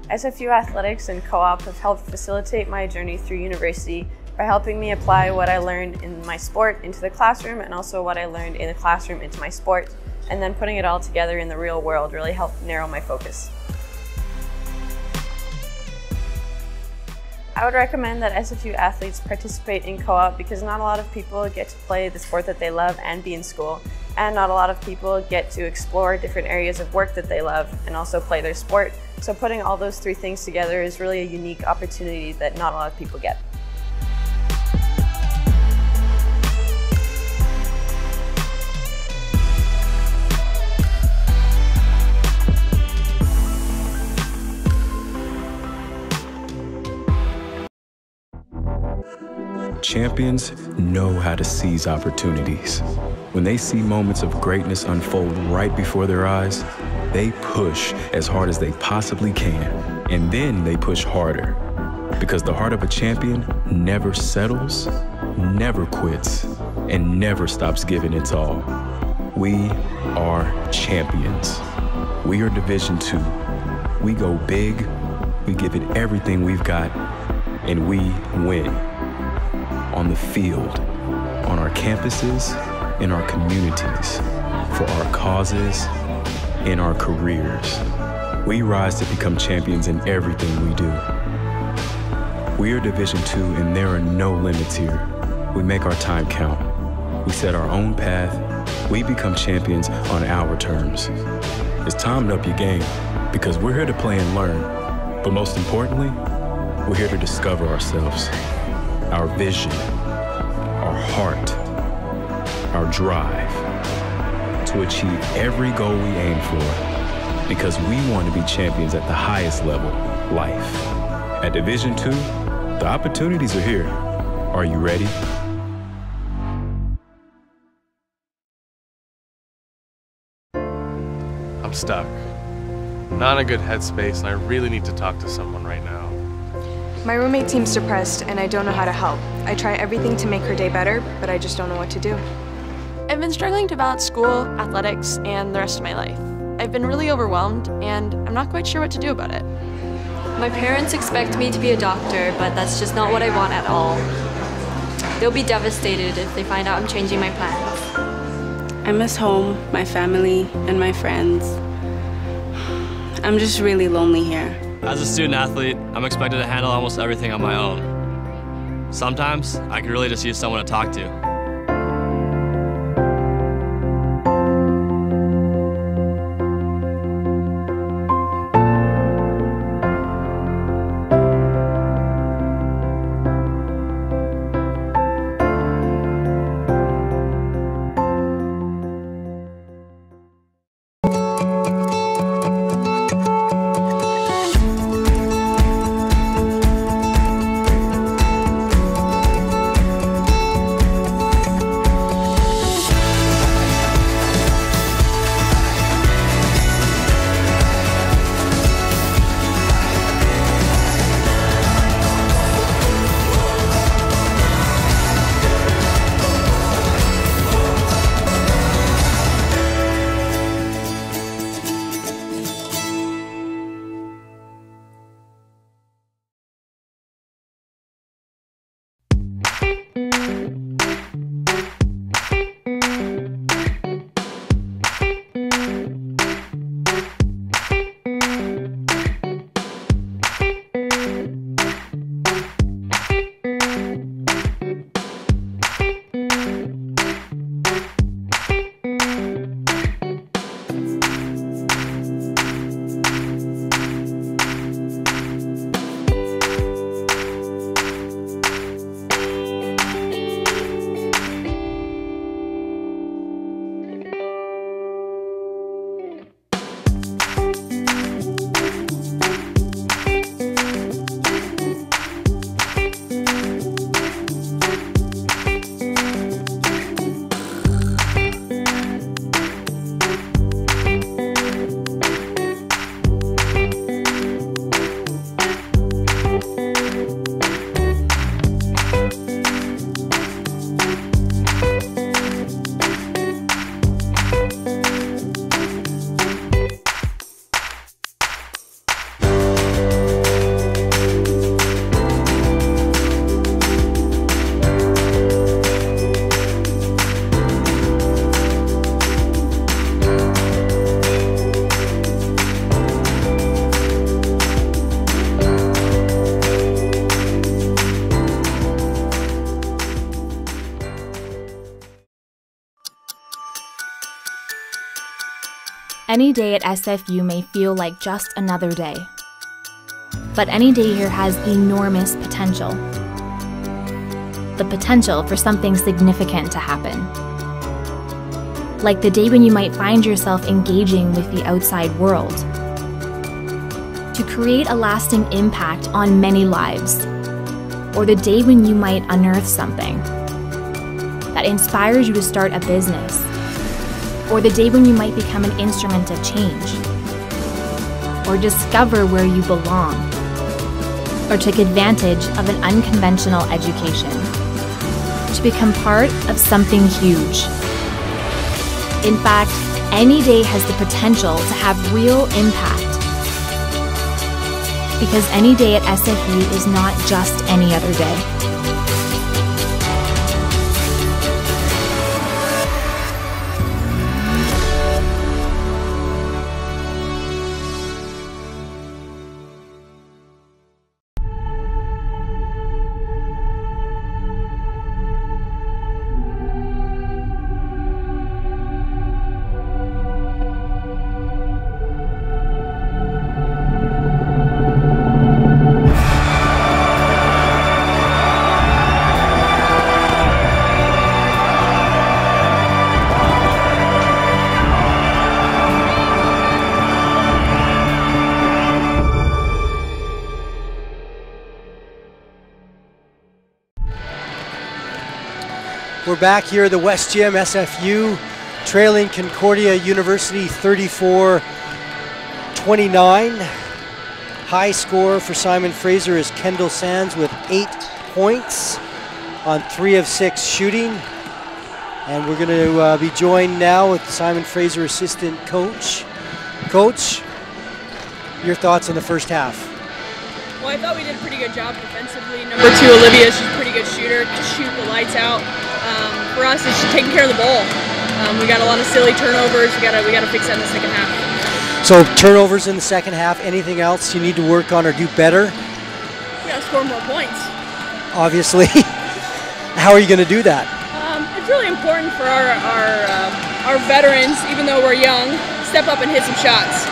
SFU athletics and co-op have helped facilitate my journey through university by helping me apply what I learned in my sport into the classroom, and also what I learned in the classroom into my sport, and then putting it all together in the real world really helped narrow my focus. I would recommend that SFU athletes participate in co-op because not a lot of people get to play the sport that they love and be in school, and not a lot of people get to explore different areas of work that they love and also play their sport. So putting all those three things together is really a unique opportunity that not a lot of people get. Champions know how to seize opportunities. When they see moments of greatness unfold right before their eyes, they push as hard as they possibly can, and then they push harder. Because the heart of a champion never settles, never quits, and never stops giving its all. We are champions. We are Division II. We go big, we give it everything we've got, and we win. On the field, on our campuses, in our communities, for our causes, in our careers. We rise to become champions in everything we do. We are Division II, and there are no limits here. We make our time count. We set our own path. We become champions on our terms. It's time to up your game, because we're here to play and learn. But most importantly, we're here to discover ourselves, our vision, our heart, our drive, to achieve every goal we aim for, because we want to be champions at the highest level, life. At Division II, the opportunities are here. Are you ready? I'm stuck. Not in a good headspace, and I really need to talk to someone right now. My roommate seems depressed, and I don't know how to help. I try everything to make her day better, but I just don't know what to do. I've been struggling to balance school, athletics, and the rest of my life. I've been really overwhelmed, and I'm not quite sure what to do about it. My parents expect me to be a doctor, but that's just not what I want at all. They'll be devastated if they find out I'm changing my plans. I miss home, my family, and my friends. I'm just really lonely here. As a student athlete, I'm expected to handle almost everything on my own. Sometimes, I could really just use someone to talk to. Any day at SFU may feel like just another day. But any day here has enormous potential. The potential for something significant to happen. Like the day when you might find yourself engaging with the outside world. To create a lasting impact on many lives. Or the day when you might unearth something that inspires you to start a business. Or the day when you might become an instrument of change. Or discover where you belong. Or take advantage of an unconventional education. To become part of something huge. In fact, any day has the potential to have real impact. Because any day at SFU is not just any other day. We're back here at the West Gym, SFU, trailing Concordia University 34-29. High score for Simon Fraser is Kendall Sands with 8 points on 3 of 6 shooting. And we're going to be joined now with Simon Fraser assistant coach. Coach, your thoughts on the first half? Well, I thought we did a pretty good job defensively. Number 2, Olivia, she's a pretty good shooter, can shoot the lights out. For us, it's just taking care of the ball. We got a lot of silly turnovers. We gotta fix that in the second half. So turnovers in the second half. Anything else you need to work on or do better? We gotta score more points. Obviously. How are you going to do that? It's really important for our veterans, even though we're young, step up and hit some shots.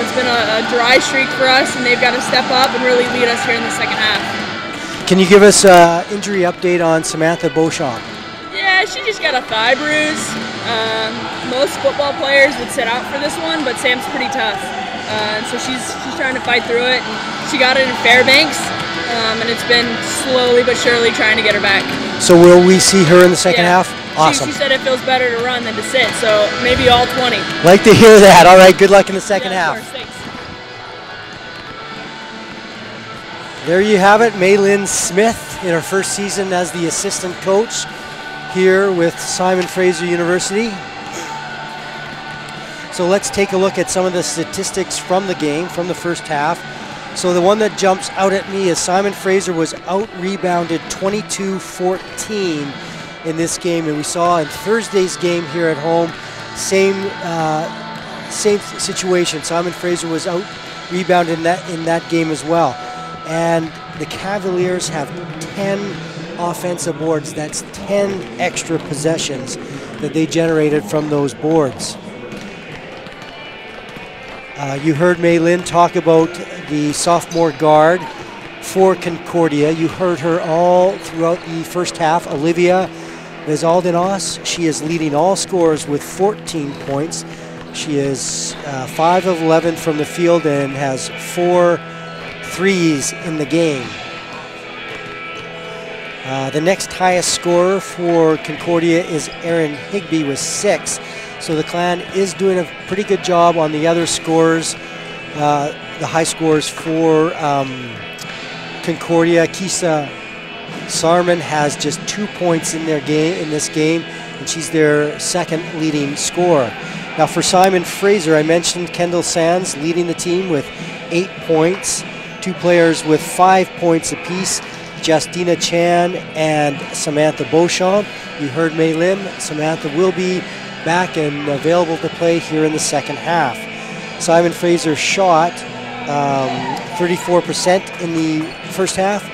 It's been a dry streak for us, and they've got to step up and really lead us here in the second half. Can you give us an injury update on Samantha Beauchamp? Yeah, she just got a thigh bruise. Most football players would sit out for this one, but Sam's pretty tough. So she's trying to fight through it. And she got it in Fairbanks, and it's been slowly but surely trying to get her back. So will we see her in the second half? Awesome. She said it feels better to run than to sit, so maybe all 20. Like to hear that. All right, good luck in the second half. Of course, thanks. There you have it, Maylin Smith in her first season as the assistant coach here with Simon Fraser University. So let's take a look at some of the statistics from the game, from the first half. So the one that jumps out at me is Simon Fraser was out-rebounded 22-14 in this game, and we saw in Thursday's game here at home, same situation. Simon Fraser was out-rebounded in that game as well. And the Cavaliers have 10 offensive boards. That's 10 extra possessions that they generated from those boards. You heard Maylin talk about the sophomore guard for Concordia. You heard her all throughout the first half. Olivia Vezaldinas, she is leading all scorers with 14 points. She is 5 of 11 from the field and has 4 threes in the game. The next highest scorer for Concordia is Erin Higby with 6. So the Clan is doing a pretty good job on the other scores, the high scores for Concordia. Kisa Sarman has just 2 points in this game, and she's their second leading scorer. Now for Simon Fraser, I mentioned Kendall Sands leading the team with 8 points. 2 players with 5 points apiece, Justina Chan and Samantha Beauchamp. You heard Maylin. Samantha will be back and available to play here in the second half. Simon Fraser shot 34% in the first half.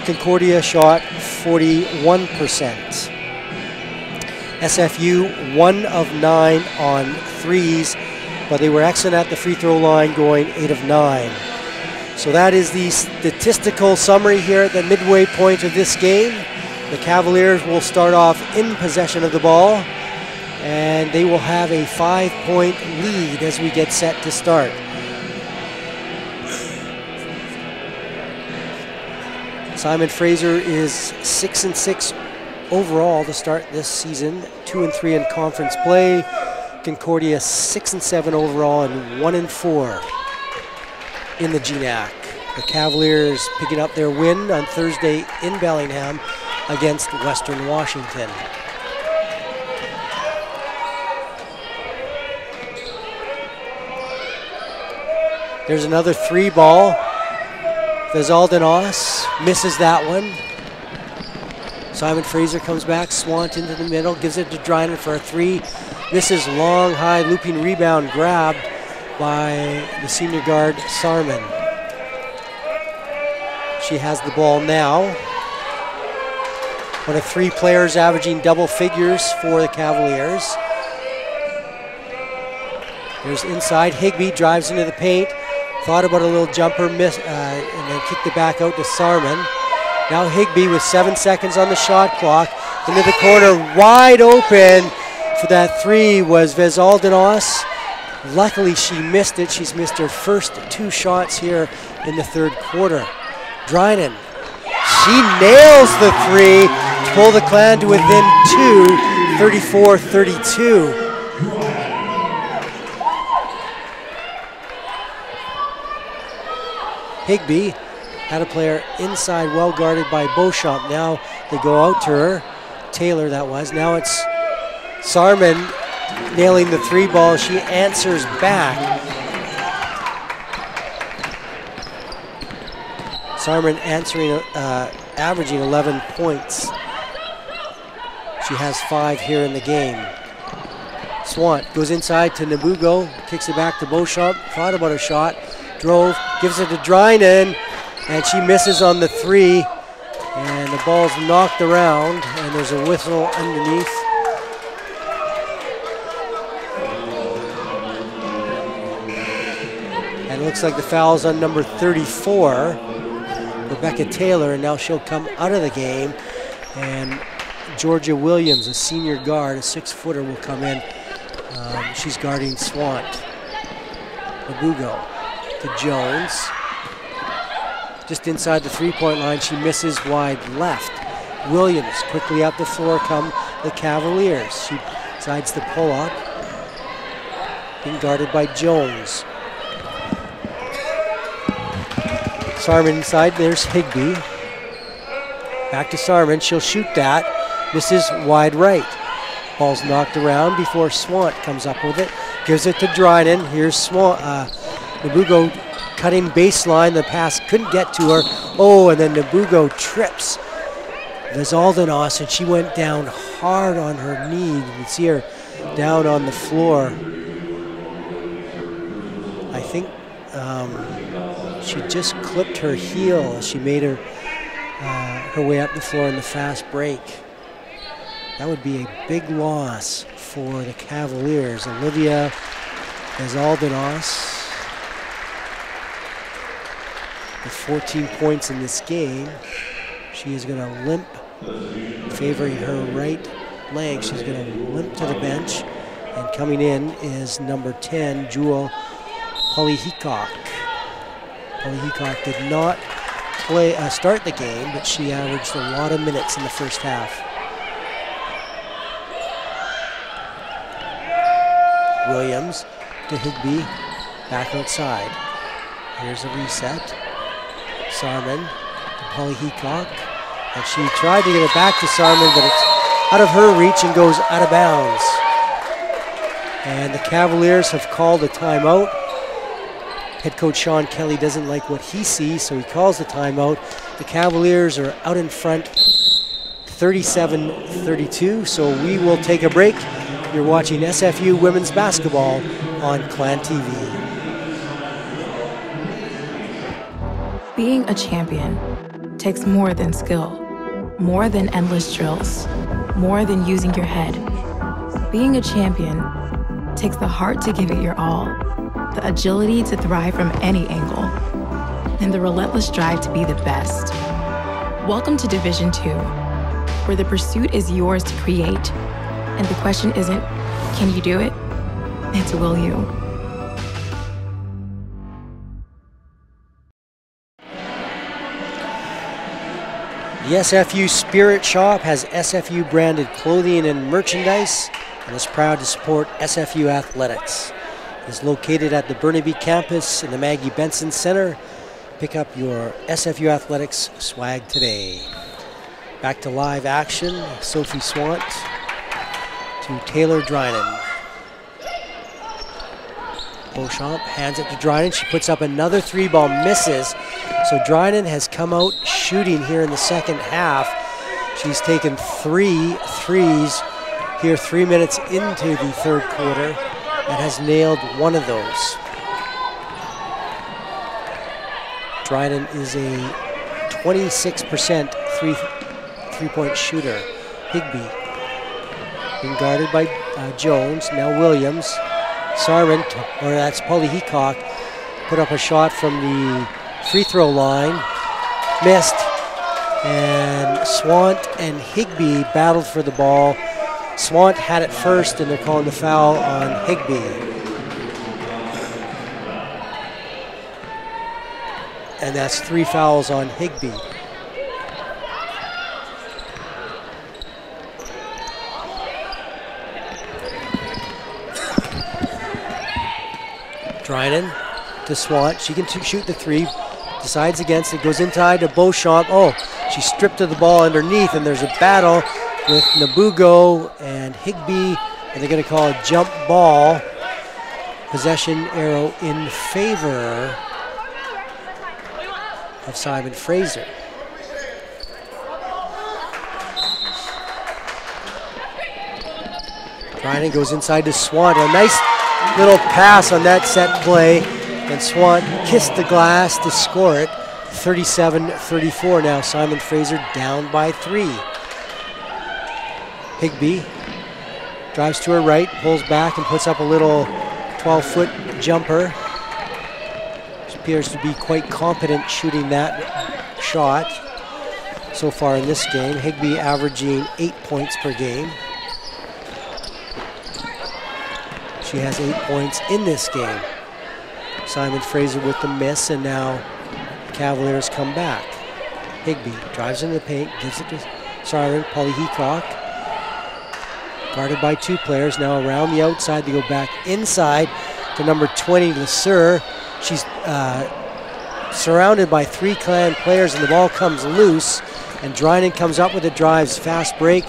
Concordia shot 41%. SFU 1 of 9 on threes. but they were excellent at the free throw line, going 8 of 9. So that is the statistical summary here at the midway point of this game. The Cavaliers will start off in possession of the ball, and they will have a 5-point lead as we get set to start. Simon Fraser is 6-6 overall to start this season, 2-3 in conference play. Concordia 6-7 overall and 1-4 in the GNAC. The Cavaliers picking up their win on Thursday in Bellingham against Western Washington. There's another 3 ball. Vezaldanos misses that one. Simon Fraser comes back, Swant into the middle, gives it to Dryden for a 3. Misses, long, high, looping rebound grabbed by the senior guard, Sarman. She has the ball now. One of 3 players averaging double figures for the Cavaliers. There's inside, Higbee drives into the paint. Thought about a little jumper, and then kicked it back out to Sarman. Now Higbee with 7 seconds on the shot clock. Into the corner, wide open for that 3 was Vezaldanos. Luckily she missed it. She's missed her first 2 shots here in the third quarter. Dryden, she nails the 3 to pull the Clan to within 2, 34-32. Higbee had a player inside, well guarded by Beauchamp. Now they go out to her. Taylor, that was. Now it's Sarman nailing the 3 ball. She answers back. Sarman answering, averaging 11 points. She has 5 here in the game. Swant goes inside to Nabugo, kicks it back to Beauchamp. Thought about a shot. Drove, gives it to Dryden, and she misses on the 3, and the ball's knocked around, and there's a whistle underneath. And it looks like the foul's on number 34, Rebecca Taylor, and now she'll come out of the game, and Georgia Williams, a senior guard, a 6-footer, will come in. She's guarding Swant. Nabugo to Jones. Just inside the 3-point line, she misses wide left. Williams quickly up the floor come the Cavaliers. She decides to pull up, being guarded by Jones. Sarman inside, there's Higbee. Back to Sarman, she'll shoot that. Misses wide right. Ball's knocked around before Swant comes up with it. Gives it to Dryden. Here's Swant. Nabugo cutting baseline. The pass couldn't get to her. Oh, and then Nabugo trips Vezaldanos, and she went down hard on her knee. You can see her down on the floor. I think she just clipped her heel as she made her way up the floor in the fast break. That would be a big loss for the Cavaliers. Olivia Vezaldanos with 14 points in this game. She is going to limp, favoring her right leg. She's going to limp to the bench. And coming in is number 10, Jewel Polyhikok. Polyhikok did not start the game, but she averaged a lot of minutes in the first half. Williams to Higbee, back outside. Here's a reset. Sarman to Polyhikok, and she tried to get it back to Sarman, but it's out of her reach and goes out of bounds. And the Cavaliers have called a timeout. Head coach Sean Kelly doesn't like what he sees, so he calls the timeout. The Cavaliers are out in front 37-32, so we will take a break. You're watching SFU Women's Basketball on Clan TV. Being a champion takes more than skill, more than endless drills, more than using your head. Being a champion takes the heart to give it your all, the agility to thrive from any angle, and the relentless drive to be the best. Welcome to Division II, where the pursuit is yours to create, and the question isn't, can you do it? It's will you? The SFU Spirit Shop has SFU branded clothing and merchandise and is proud to support SFU athletics. It is located at the Burnaby campus in the Maggie Benson Center. Pick up your SFU athletics swag today. Back to live action, Sophie Swant to Taylor Drynan. Beauchamp hands it to Drynan. She puts up another three ball, misses. So Drynan has come out shooting here in the second half. She's taken 3 threes here 3 minutes into the third quarter and has nailed one of those. Drynan is a 26% three-point shooter. Higby being guarded by Jones, now Williams. Sarman, or that's Polly Heacock, put up a shot from the free throw line, missed, and Swant and Higby battled for the ball. Swant had it first, and they're calling the foul on Higby. And that's 3 fouls on Higby. Drynan to Swant. She can shoot the three. Decides against it. Goes inside to Beauchamp. Oh, she stripped of the ball underneath, and there's a battle with Nabugo and Higby. And they're going to call a jump ball. Possession arrow in favor of Simon Fraser. Drynan goes inside to Swant. A nice little pass on that set play, and Swant kissed the glass to score it. 37-34 now. Simon Fraser down by 3. Higby drives to her right, pulls back and puts up a little 12-foot jumper. She appears to be quite competent shooting that shot so far in this game. Higby averaging 8 points per game. She has 8 points in this game. Simon Fraser with the miss, and now Cavaliers come back. Higby drives into the paint, gives it to Sarman, Polly Heacock. Guarded by 2 players, now around the outside. They go back inside to number 20, LeSueur. She's surrounded by 3 Clan players, and the ball comes loose, and Drynan comes up with a drives, fast break,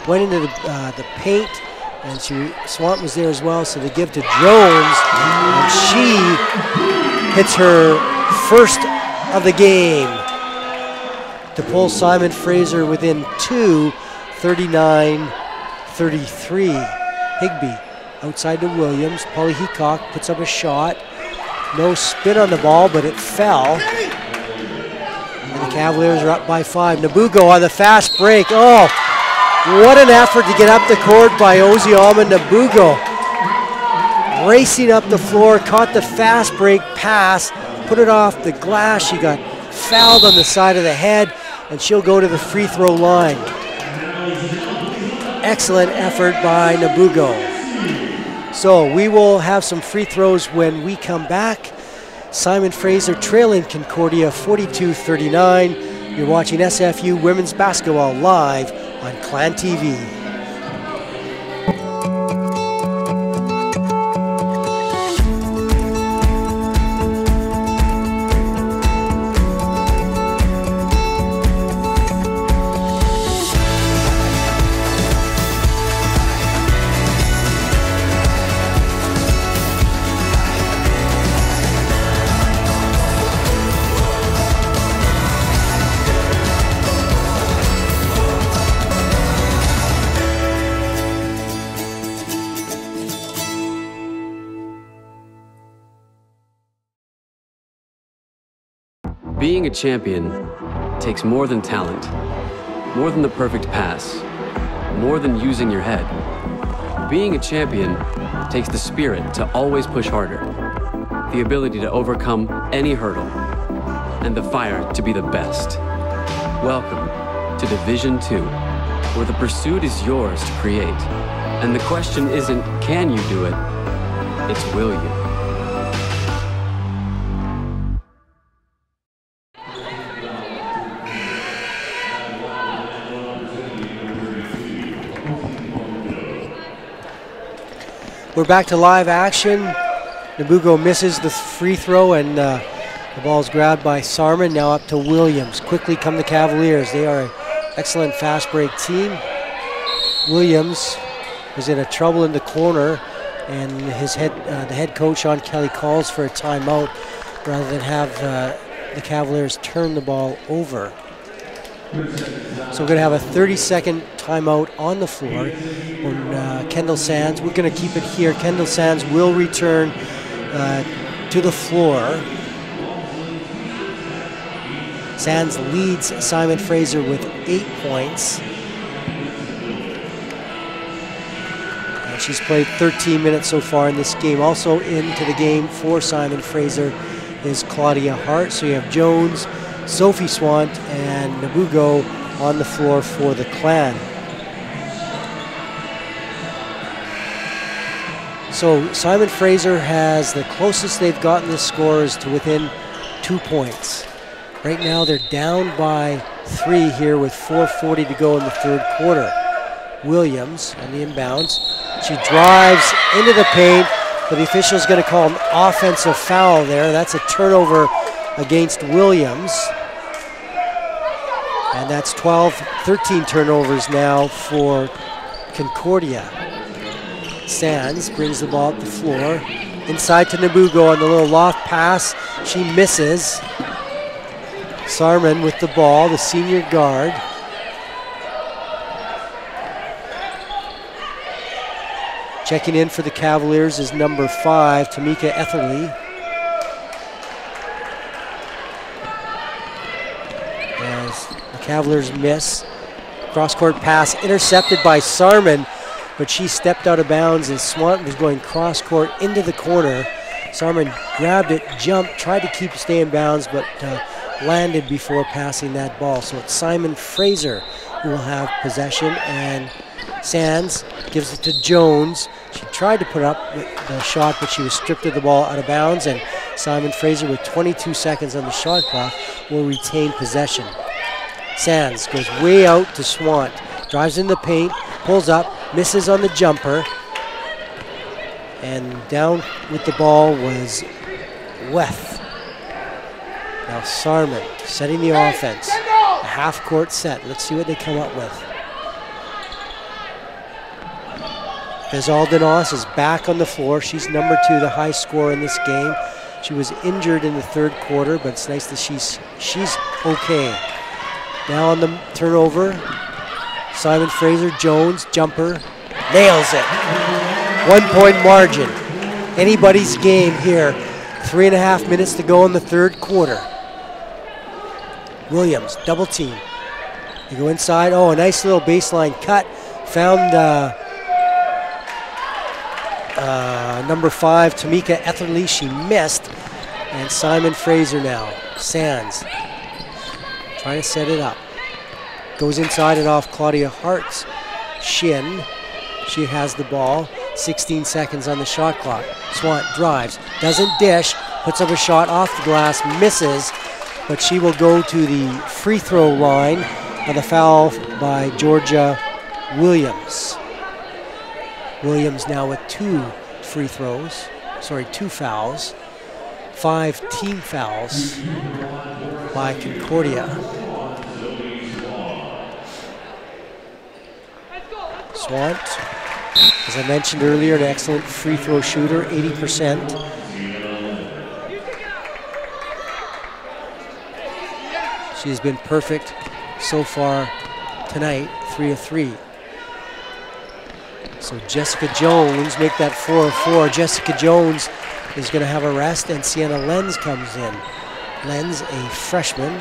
went into the paint, and Swant was there as well, so they give to Jones, and she hits her first of the game to pull Simon Fraser within 2, 39-33. Higby outside to Williams. Polly Heacock puts up a shot. No spin on the ball, but it fell. And the Cavaliers are up by 5. Nabugo on the fast break. Oh! What an effort to get up the court by Oziama Nabugo. Racing up the floor, caught the fast break pass, put it off the glass. She got fouled on the side of the head, and she'll go to the free throw line. Excellent effort by Nabugo. So we will have some free throws when we come back. Simon Fraser trailing Concordia 42-39. You're watching SFU Women's Basketball live on Clan TV. Being a champion takes more than talent, more than the perfect pass, more than using your head. Being a champion takes the spirit to always push harder, the ability to overcome any hurdle, and the fire to be the best. Welcome to Division 2, where the pursuit is yours to create. And the question isn't, can you do it? It's, will you? We're back to live action. Nabugo misses the free throw, and the ball's grabbed by Sarman. Now up to Williams. Quickly come the Cavaliers. They are an excellent fast break team. Williams was in a trouble in the corner, and the head coach, Sean Kelly, calls for a timeout rather than have the Cavaliers turn the ball over. So we're going to have a 30-second timeout on the floor when Kendall Sands, we're going to keep it here. Kendall Sands will return to the floor. Sands leads Simon Fraser with 8 points. And she's played 13 minutes so far in this game. Also into the game for Simon Fraser is Claudia Hart. So you have Jones, Sophie Swant, and Nabugo on the floor for the Clan. So Simon Fraser has the closest they've gotten this score is to within 2 points. Right now they're down by 3 here with 4:40 to go in the third quarter. Williams on the inbounds. She drives into the paint, but the official's going to call an offensive foul there. That's a turnover against Williams. And that's 13 turnovers now for Concordia. Sands brings the ball up the floor. Inside to Nabugo on the little loft pass. She misses. Sarman with the ball, the senior guard. Checking in for the Cavaliers is number 5, Tamika Etherly. As the Cavaliers miss. Cross-court pass intercepted by Sarman, but she stepped out of bounds and Swanton was going cross-court into the corner. Sarman grabbed it, jumped, tried to stay in bounds, but landed before passing that ball. So it's Simon Fraser who will have possession, and Sands gives it to Jones. She tried to put up the shot, but she was stripped of the ball out of bounds, and Simon Fraser, with 22 seconds on the shot clock, will retain possession. Sands goes way out to Swant, drives in the paint, pulls up, misses on the jumper, and down with the ball was Weth. Now Sarman setting the offense. A half-court set. Let's see what they come up with. Vezaldanos is back on the floor. She's number 2, the high scorer in this game. She was injured in the third quarter, but it's nice that she's okay. Now on the turnover, Simon Fraser, Jones, jumper, nails it. 1-point margin. Anybody's game here. 3.5 minutes to go in the third quarter. Williams, double team. They go inside. Oh, a nice little baseline cut. Found number 5, Tamika Etherly. She missed. And Simon Fraser now. Sands trying to set it up. Goes inside and off Claudia Hart's shin. She has the ball. 16 seconds on the shot clock. Swant drives, doesn't dish, puts up a shot off the glass, misses, but she will go to the free throw line on the foul by Georgia Williams. Williams now with 2 fouls. 5 team fouls by Concordia. Swant, as I mentioned earlier, an excellent free throw shooter, 80%. She has been perfect so far tonight, 3 of 3. So Jessica Jones make that 4 of 4. Jessica Jones is going to have a rest, and Sienna Lenz comes in. Lenz, a freshman.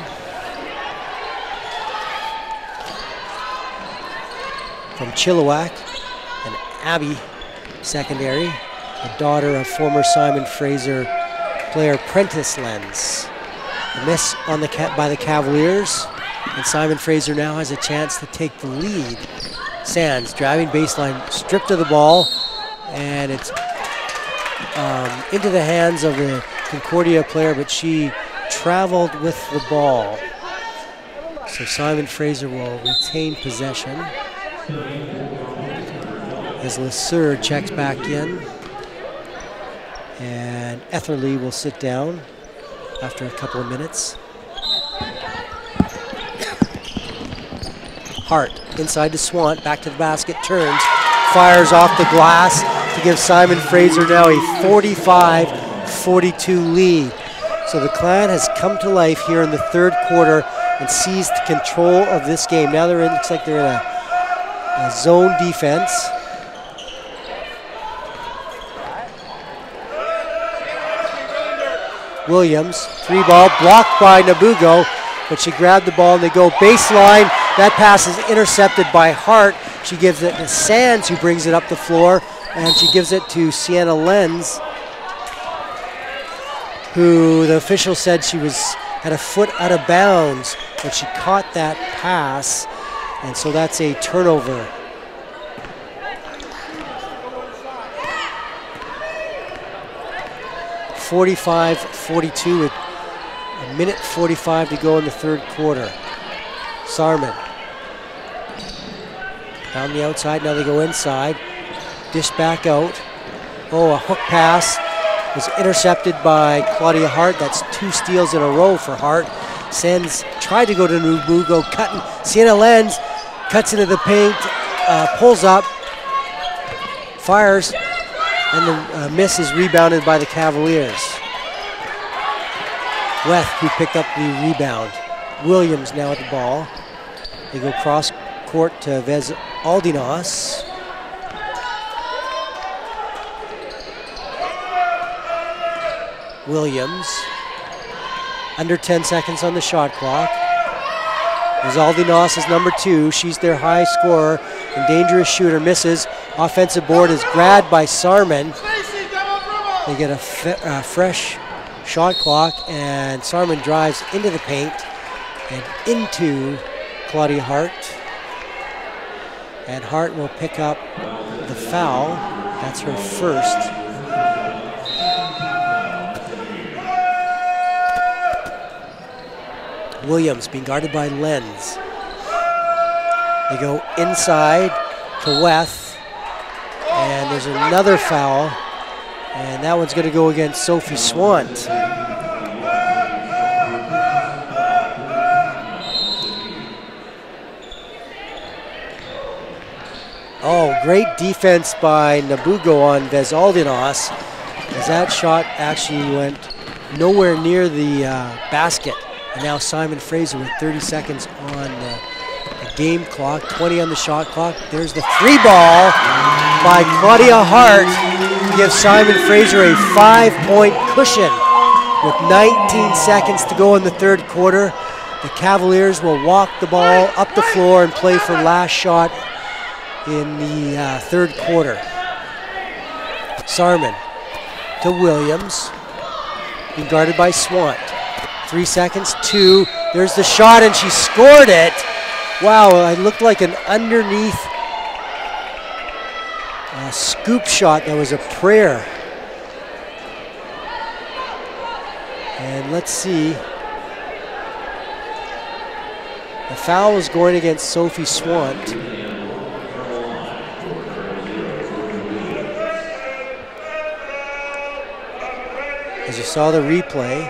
From Chilliwack, and Abbey secondary. the daughter of former Simon Fraser player Prentice Lenz. A miss on by the Cavaliers, and Simon Fraser now has a chance to take the lead. Sands driving baseline, stripped of the ball, and it's into the hands of the Concordia player, but she traveled with the ball. So Simon Fraser will retain possession as Lesseur checks back in, and Etherly will sit down after a couple of minutes. Hart inside to Swant, back to the basket, turns, fires off the glass to give Simon Fraser now a 45-42 lead. So the Clan has come to life here in the third quarter and seized control of this game. Now looks like they're in a zone defense. Williams, 3-ball, blocked by Nabugo, but she grabbed the ball and they go baseline. That pass is intercepted by Hart. She gives it to Sands, who brings it up the floor, and she gives it to Sienna Lenz, who the official said she had a foot out of bounds, but she caught that pass, and so that's a turnover. (45-42) with a minute 45 to go in the third quarter. Sarman down the outside, now they go inside. Dish back out. Oh, a hook pass was intercepted by Claudia Hart. That's 2 steals in a row for Hart. Sands tried to go to Nabugo, cutting. Sienna Lenz cuts into the paint, pulls up, fires, and the miss is rebounded by the Cavaliers. Weth, who picked up the rebound. Williams now at the ball. They go cross court to Vez Aldinas. Williams, under 10 seconds on the shot clock. Aldinas is number 2. She's their high scorer and dangerous shooter. Misses. Offensive board is grabbed by Sarman. They get a fresh shot clock, and Sarman drives into the paint and into Claudia Hart. And Hart will pick up the foul. That's her first. Williams being guarded by Lenz. They go inside to Weth, and there's another foul, and that one's going to go against Sophie Swant. Oh, great defense by Nabugo on Vez Aldinas, as that shot actually went nowhere near the basket. And now Simon Fraser with 30 seconds on the game clock, 20 on the shot clock. There's the 3-ball by Claudia Hart to give Simon Fraser a 5-point cushion with 19 seconds to go in the third quarter. The Cavaliers will walk the ball up the floor and play for last shot in the third quarter. Sarman to Williams, being guarded by Swant. 3 seconds, 2, there's the shot, and she scored it. Wow, it looked like an underneath scoop shot that was a prayer. And let's see. The foul was going against Sophie Swant. As you saw the replay,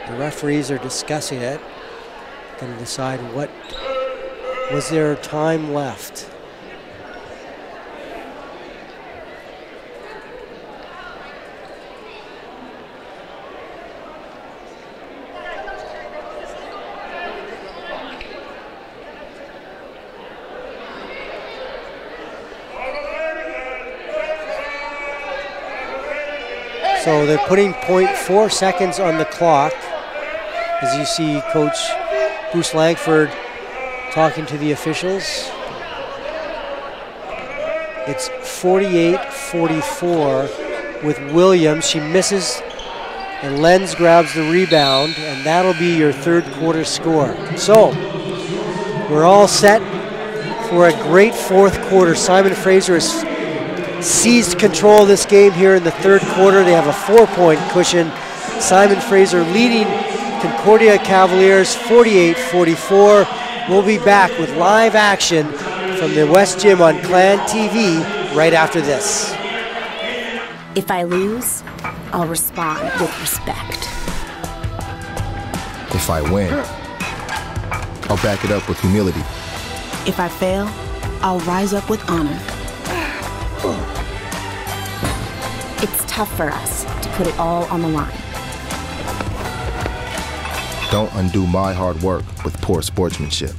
the referees are discussing it, going to decide what was there time left. So they're putting 0.4 seconds on the clock. As you see Coach Bruce Langford talking to the officials. It's 48-44 with Williams. She misses, and Lenz grabs the rebound, and that'll be your third quarter score. So, we're all set for a great fourth quarter. Simon Fraser has seized control of this game here in the third quarter. They have a 4-point cushion. Simon Fraser leading Concordia Cavaliers 48-44. We'll be back with live action from the West Gym on Clan TV right after this. If I lose, I'll respond with respect. If I win, I'll back it up with humility. If I fail, I'll rise up with honor. It's tough for us to put it all on the line. Don't undo my hard work with poor sportsmanship.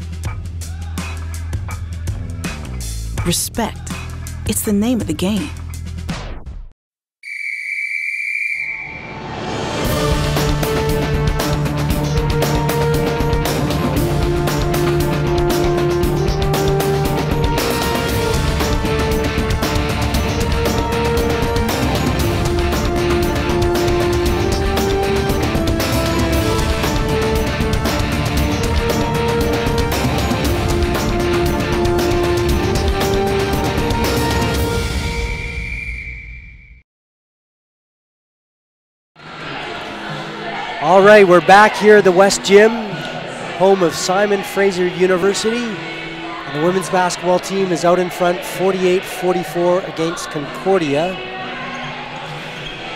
Respect. It's the name of the game. All right, we're back here at the West Gym, home of Simon Fraser University. And the women's basketball team is out in front 48-44 against Concordia.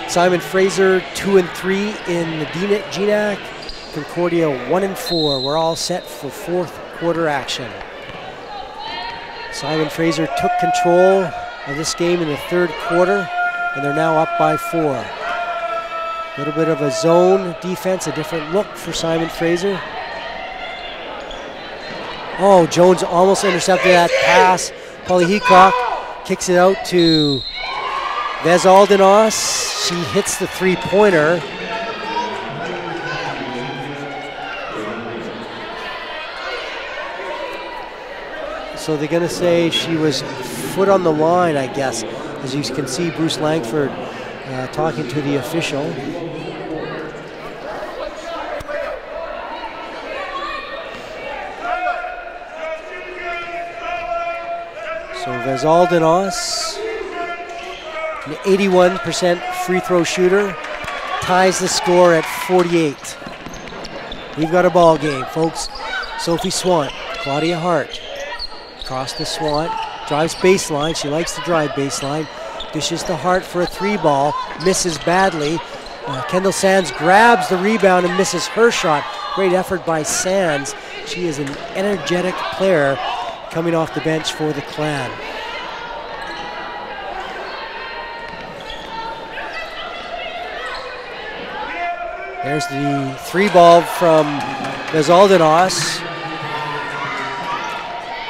Simon Fraser 2-3 in the GNAC, Concordia 1-4. We're all set for fourth quarter action. Simon Fraser took control of this game in the third quarter, and they're now up by 4. A little bit of a zone defense, a different look for Simon Fraser. Oh, Jones almost intercepted that pass. Polly Heacock kicks it out to Vez Aldenos. She hits the three-pointer. So they're gonna say she was foot on the line, I guess. As you can see, Bruce Langford talking to the official. So Vezaldenos, an 81% free throw shooter, ties the score at 48. We've got a ball game, folks. Sophie Swant, Claudia Hart, across the Swant, drives baseline. She likes to drive baseline. Dishes to Hart for a 3-ball, misses badly. Kendall Sands grabs the rebound and misses her shot. Great effort by Sands. She is an energetic player coming off the bench for the Clan. There's the 3-ball from Vezaldenos,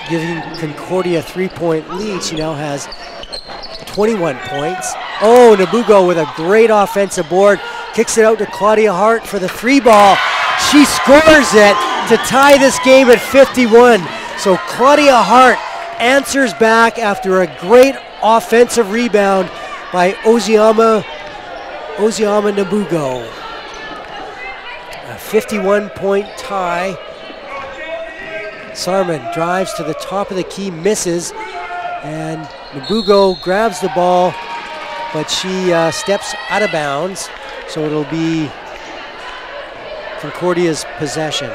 giving Concordia a 3-point lead. She now has 21 points. Oh, Nabugo with a great offensive board. Kicks it out to Claudia Hart for the 3-ball. She scores it to tie this game at 51. So Claudia Hart answers back after a great offensive rebound by Oziama Nabugo. A 51-point tie. Sarman drives to the top of the key, misses, and Nabugo grabs the ball, but she steps out of bounds, so it'll be Concordia's possession.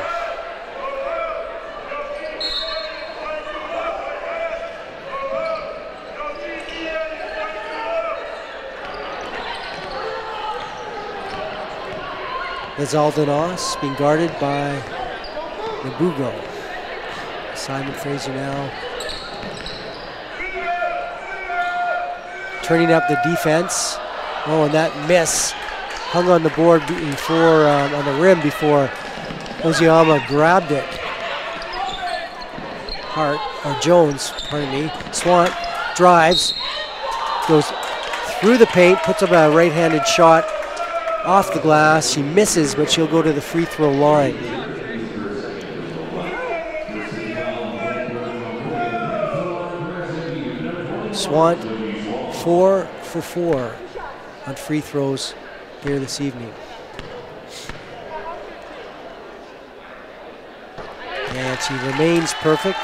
Vezaldenos being guarded by Nabugo. Simon Fraser now turning up the defense. Oh, and that miss hung on the board before, on the rim before Oziama grabbed it. Hart, or Jones, pardon me. Swant drives, goes through the paint, puts up a right-handed shot off the glass. She misses, but she'll go to the free throw line. Swant 4 for 4 on free throws here this evening. And she remains perfect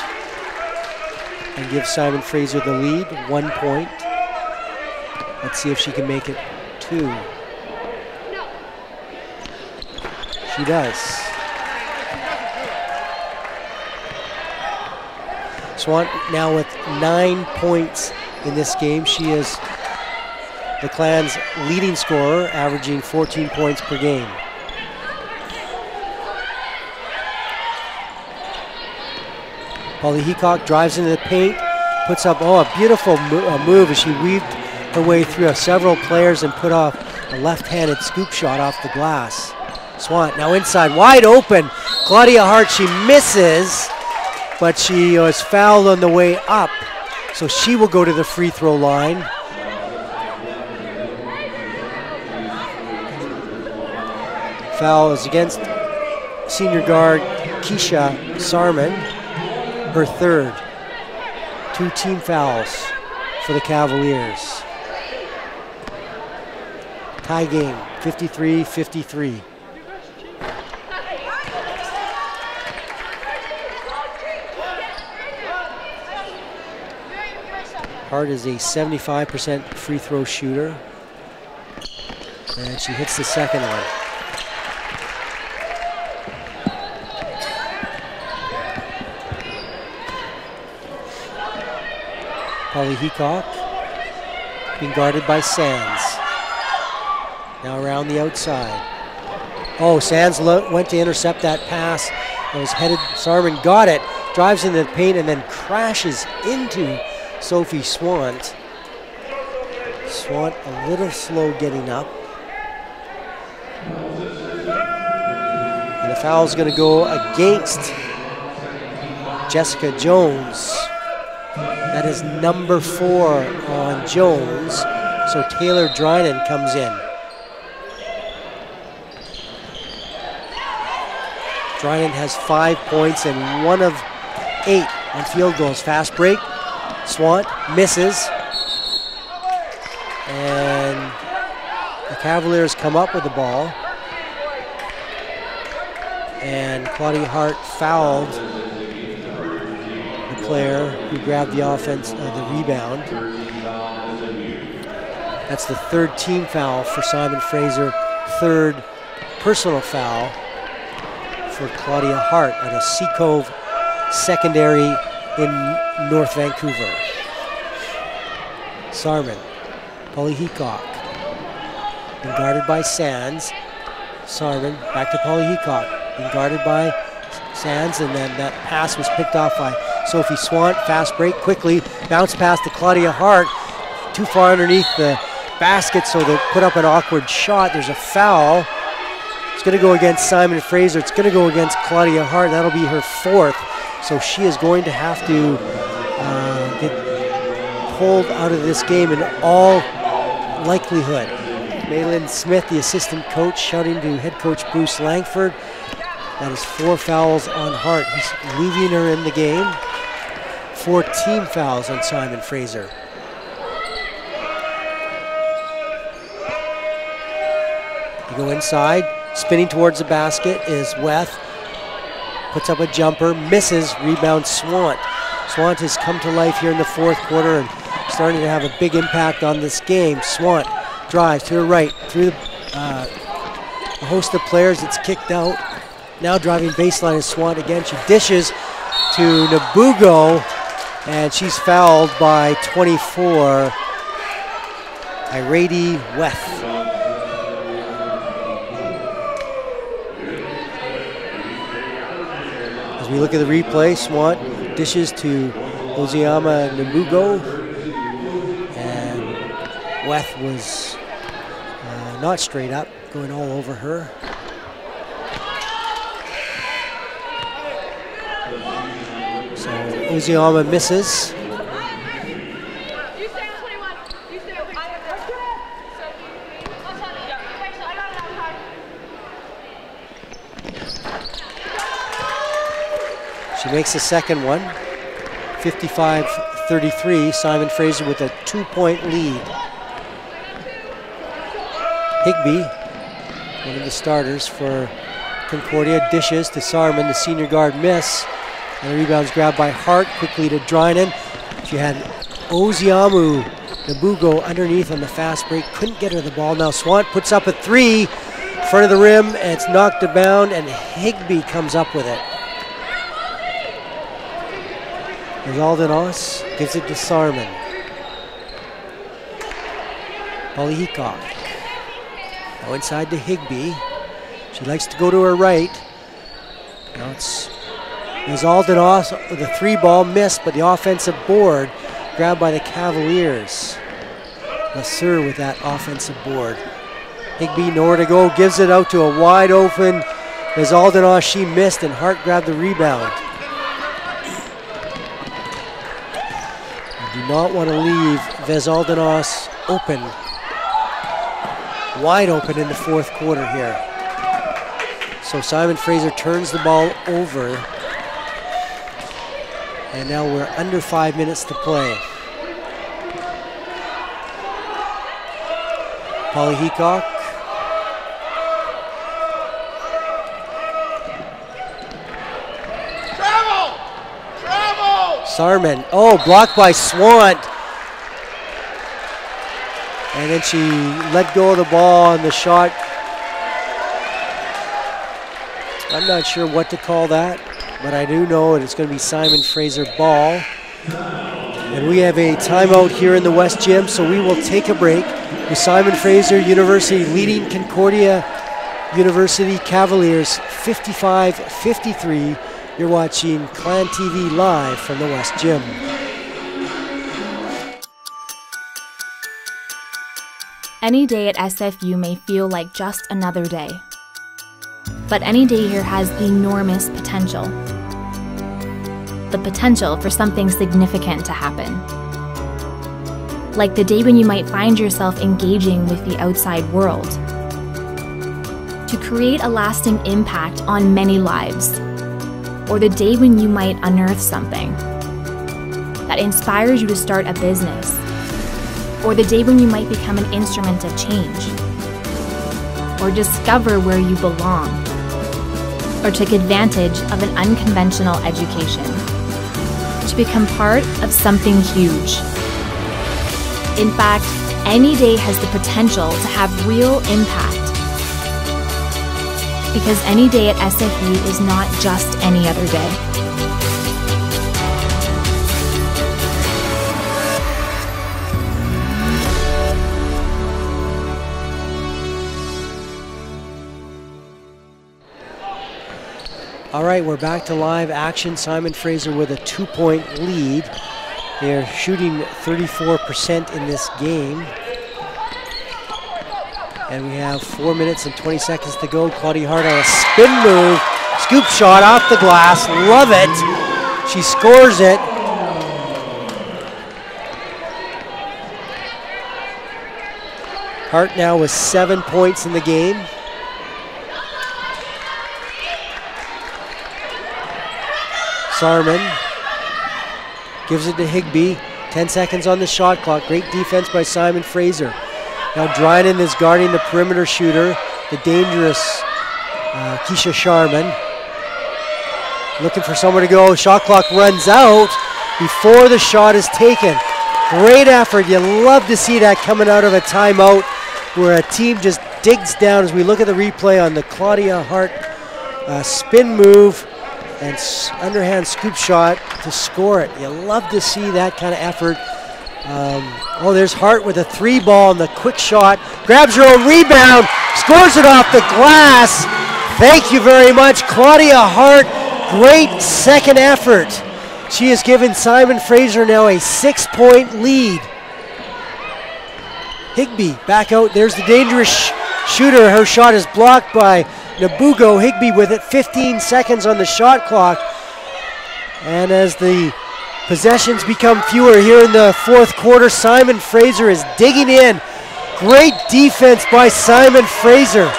and gives Simon Fraser the lead, 1 point. Let's see if she can make it 2. She does. Swant now with 9 points in this game. She is the Clan's leading scorer, averaging 14 points per game. Polly Heacock drives into the paint, puts up, a beautiful move as she weaved her way through several players and put off a left-handed scoop shot off the glass. Swant now inside, wide open. Claudia Hart, she misses, but she was fouled on the way up, so she will go to the free throw line. Foul is against senior guard Keisha Sarman, her third. 2 team fouls for the Cavaliers. Tie game, 53-53. Hart is a 75% free throw shooter, and she hits the second one. Polly Heacock being guarded by Sands. Now around the outside. Oh, Sands went to intercept that pass. It was headed, Sarman got it, drives into the paint and then crashes into Sophie Swant. Swant a little slow getting up. And the foul is going to go against Jessica Jones. That is number 4 on Jones. So Taylor Dryden comes in. Dryden has 5 points and 1 of 8 on field goals. Fast break. Swant misses. And the Cavaliers come up with the ball. And Claudia Hart fouled the player who grabbed the the rebound. That's the 3rd team foul for Simon Fraser, 3rd personal foul for Claudia Hart at a Sea Cove secondary in North Vancouver. Sarman, Polly Heacock, being guarded by Sands. Sarman, back to Polly Heacock, being guarded by Sands, and then that pass was picked off by Sophie Swant. Fast break, quickly, bounce pass to Claudia Hart, too far underneath the basket, so they put up an awkward shot. There's a foul. It's going to go against Simon Fraser. It's going to go against Claudia Hart. That'll be her 4th. So she is going to have to get pulled out of this game in all likelihood. Maylin Smith, the assistant coach, shouting to head coach Bruce Langford. That is 4 fouls on Hart. He's leaving her in the game. 4 team fouls on Simon Fraser. You go inside. Spinning towards the basket is Weth. Puts up a jumper, misses, rebound Swant. Swant has come to life here in the 4th quarter and starting to have a big impact on this game. Swant drives to her right through a host of players. It's kicked out. Now driving baseline is Swant again. She dishes to Nabugo, and she's fouled by 24, Irady Weth. As we look at the replay, Swant dishes to Oziama Nabugo, and Weth was not straight up, going all over her. So Oziama misses. She makes the second one, 55-33. 34-33. Simon Fraser with a 2-point lead. Higby, one of the starters for Concordia, dishes to Sarman. The senior guard miss. And the rebound's grabbed by Hart, quickly to Drynan. She had Oziamu Nabugo underneath on the fast break. Couldn't get her the ball. Now Swant puts up a three in front of the rim, and it's knocked abound, and Higby comes up with it. There's Aldenos, gives it to Sarman. Polly Heacock. Now inside to Higby. She likes to go to her right. Now there's Aldenos with a 3-ball miss, but the offensive board grabbed by the Cavaliers. Lasseur with that offensive board. Higby nowhere to go, gives it out to a wide open. There's Aldenos, she missed, and Hart grabbed the rebound. You do not want to leave Vez Aldenos open, wide open in the fourth quarter here. So Simon Fraser turns the ball over. And now we're under 5 minutes to play. Polly Heacock. Travel! Sarman, oh, blocked by Swant. And then she let go of the ball on the shot. I'm not sure what to call that, but I do know it's going to be Simon Fraser ball. And we have a timeout here in the West Gym, so we will take a break with Simon Fraser University leading Concordia University Cavaliers 55-53. You're watching Clan TV live from the West Gym. Any day at SFU may feel like just another day. But any day here has enormous potential. The potential for something significant to happen. Like the day when you might find yourself engaging with the outside world. To create a lasting impact on many lives. Or the day when you might unearth something that inspires you to start a business. Or the day when you might become an instrument of change. Or discover where you belong. Or take advantage of an unconventional education. To become part of something huge. In fact, any day has the potential to have real impact. Because any day at SFU is not just any other day. All right, we're back to live action. Simon Fraser with a 2-point lead. They're shooting 34% in this game. And we have 4 minutes and 20 seconds to go. Claudia Hart on a spin move. Scoop shot off the glass. Love it. She scores it. Hart now with 7 points in the game. Sarman gives it to Higby. 10 seconds on the shot clock. Great defense by Simon Fraser. Now Drynan is guarding the perimeter shooter, the dangerous Keisha Sharman. Looking for somewhere to go. Shot clock runs out before the shot is taken. Great effort. You love to see that coming out of a timeout where a team just digs down as we look at the replay on the Claudia Hart spin move and underhand scoop shot to score it. You love to see that kind of effort. Oh, there's Hart with a 3-ball and the quick shot. Grabs her own rebound, scores it off the glass. Thank you very much, Claudia Hart. Great second effort. She has given Simon Fraser now a 6-point lead. Higby back out. There's the dangerous shooter. Her shot is blocked by Nabugo. Higby with it, 15 seconds on the shot clock. And as the possessions become fewer here in the fourth quarter, Simon Fraser is digging in. Great defense by Simon Fraser.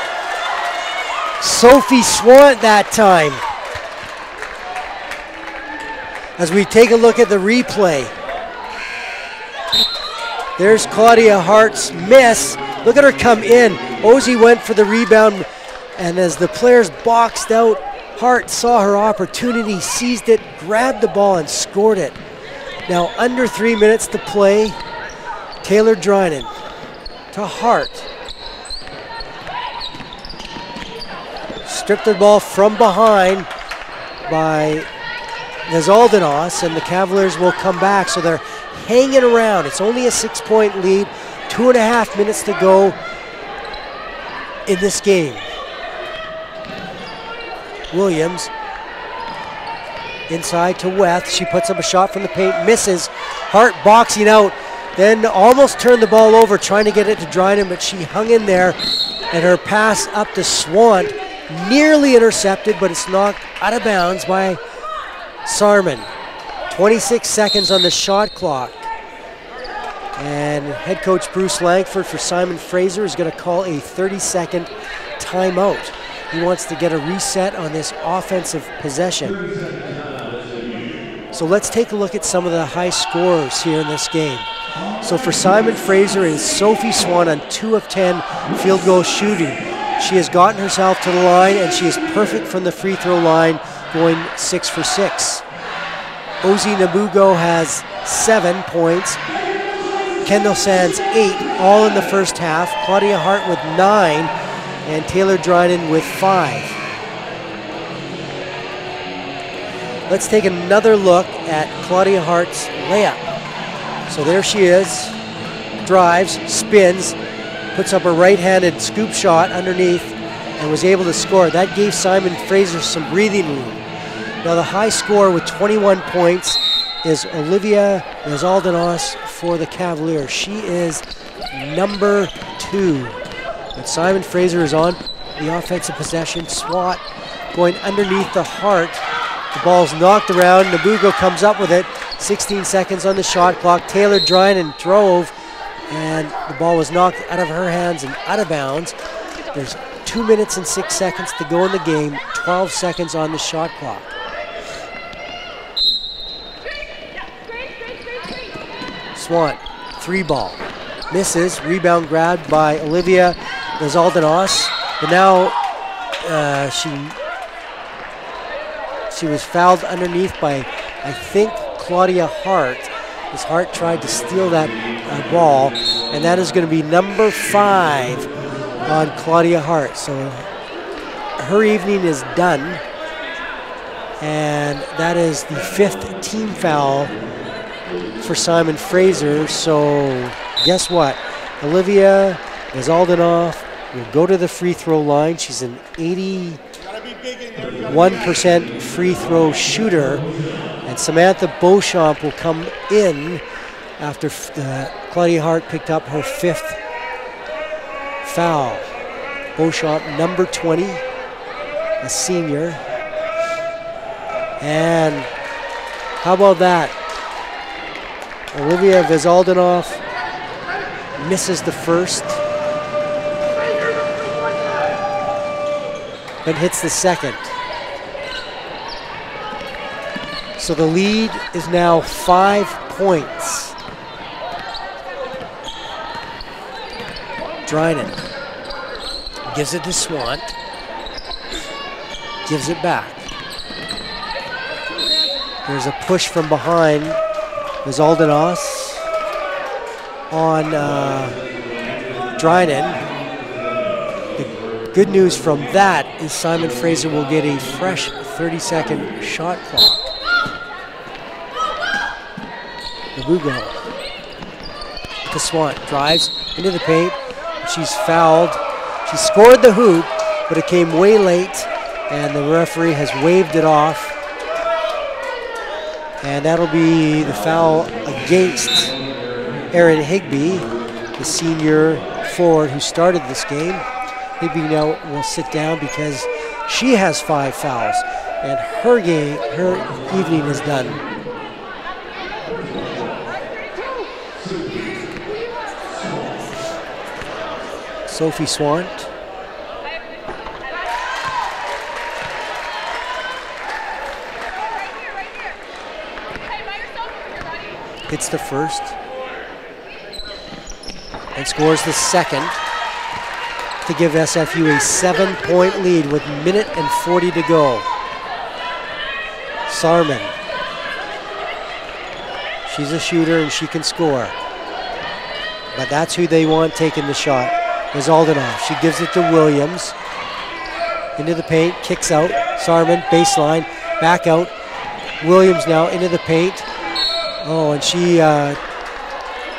Sophie Swant that time. As we take a look at the replay, There's Claudia Hart's miss. Look at her come in. Ozzy went for the rebound, and as the players boxed out, Hart saw her opportunity, seized it, grabbed the ball, and scored it. Now under 3 minutes to play. Taylor Dryden to Hart. Stripped the ball from behind by Nezaldinos, and the Cavaliers will come back. So they're hanging around. It's only a 6-point lead. 2.5 minutes to go in this game. Williams inside to Weth. She puts up a shot from the paint, misses. Hart boxing out, then almost turned the ball over trying to get it to Dryden, but she hung in there, and her pass up to Swant nearly intercepted, but it's knocked out of bounds by Sarman. 26 seconds on the shot clock. And head coach Bruce Langford for Simon Fraser is going to call a 30-second timeout. He wants to get a reset on this offensive possession. So let's take a look at some of the high scorers here in this game. So for Simon Fraser is Sophie Swan on 2 of 10 field goal shooting. She has gotten herself to the line, and she is perfect from the free throw line, going 6 for 6. Ozzy Nabugo has 7 points. Kendall Sands 8, all in the first half. Claudia Hart with 9, and Taylor Dryden with 5. Let's take another look at Claudia Hart's layup. So there she is, drives, spins, puts up a right-handed scoop shot underneath, and was able to score. That gave Simon Fraser some breathing room. Now the high scorer with 21 points is Olivia Nezaldinos for the Cavaliers. She is number 2. But Simon Fraser is on the offensive possession. Swat going underneath the Hart. The ball's knocked around. Nabugo comes up with it. 16 seconds on the shot clock. Taylor Dryden drove, and the ball was knocked out of her hands and out of bounds. There's 2 minutes and 6 seconds to go in the game. 12 seconds on the shot clock. Swan, 3 ball. Misses, rebound grabbed by Olivia Nezaldinos. But now she was fouled underneath by, I think, Claudia Hart. As Hart tried to steal that ball, and that is going to be number 5 on Claudia Hart. So her evening is done, and that is the 5th team foul for Simon Fraser. So guess what? Olivia Nezaldinos will go to the free throw line. She's an 81% free throw shooter. And Samantha Beauchamp will come in after Claudia Hart picked up her 5th foul. Beauchamp, number 20, a senior. And how about that? Olivia Nezaldinos misses the first, but hits the second. So the lead is now 5 points. Dryden gives it to Swant, gives it back. There's a push from behind. Nezaldinos on Dryden. The good news from that is Simon Fraser will get a fresh 30-second shot clock. Nabugo to Swant, drives into the paint. She's fouled. She scored the hoop, but it came way late, and the referee has waved it off. And that'll be the foul against Erin Higbee, the senior forward who started this game. Higbee now will sit down because she has 5 fouls, and her evening is done. Sophie Swant. Hits the first. and scores the second to give SFU a 7-point lead with minute and 40 to go. Sarman. She's a shooter and she can score. But that's who they want taking the shot, is Aldenhoff. She gives it to Williams. Into the paint, kicks out. Sarman, baseline, back out. Williams now into the paint. Oh, and she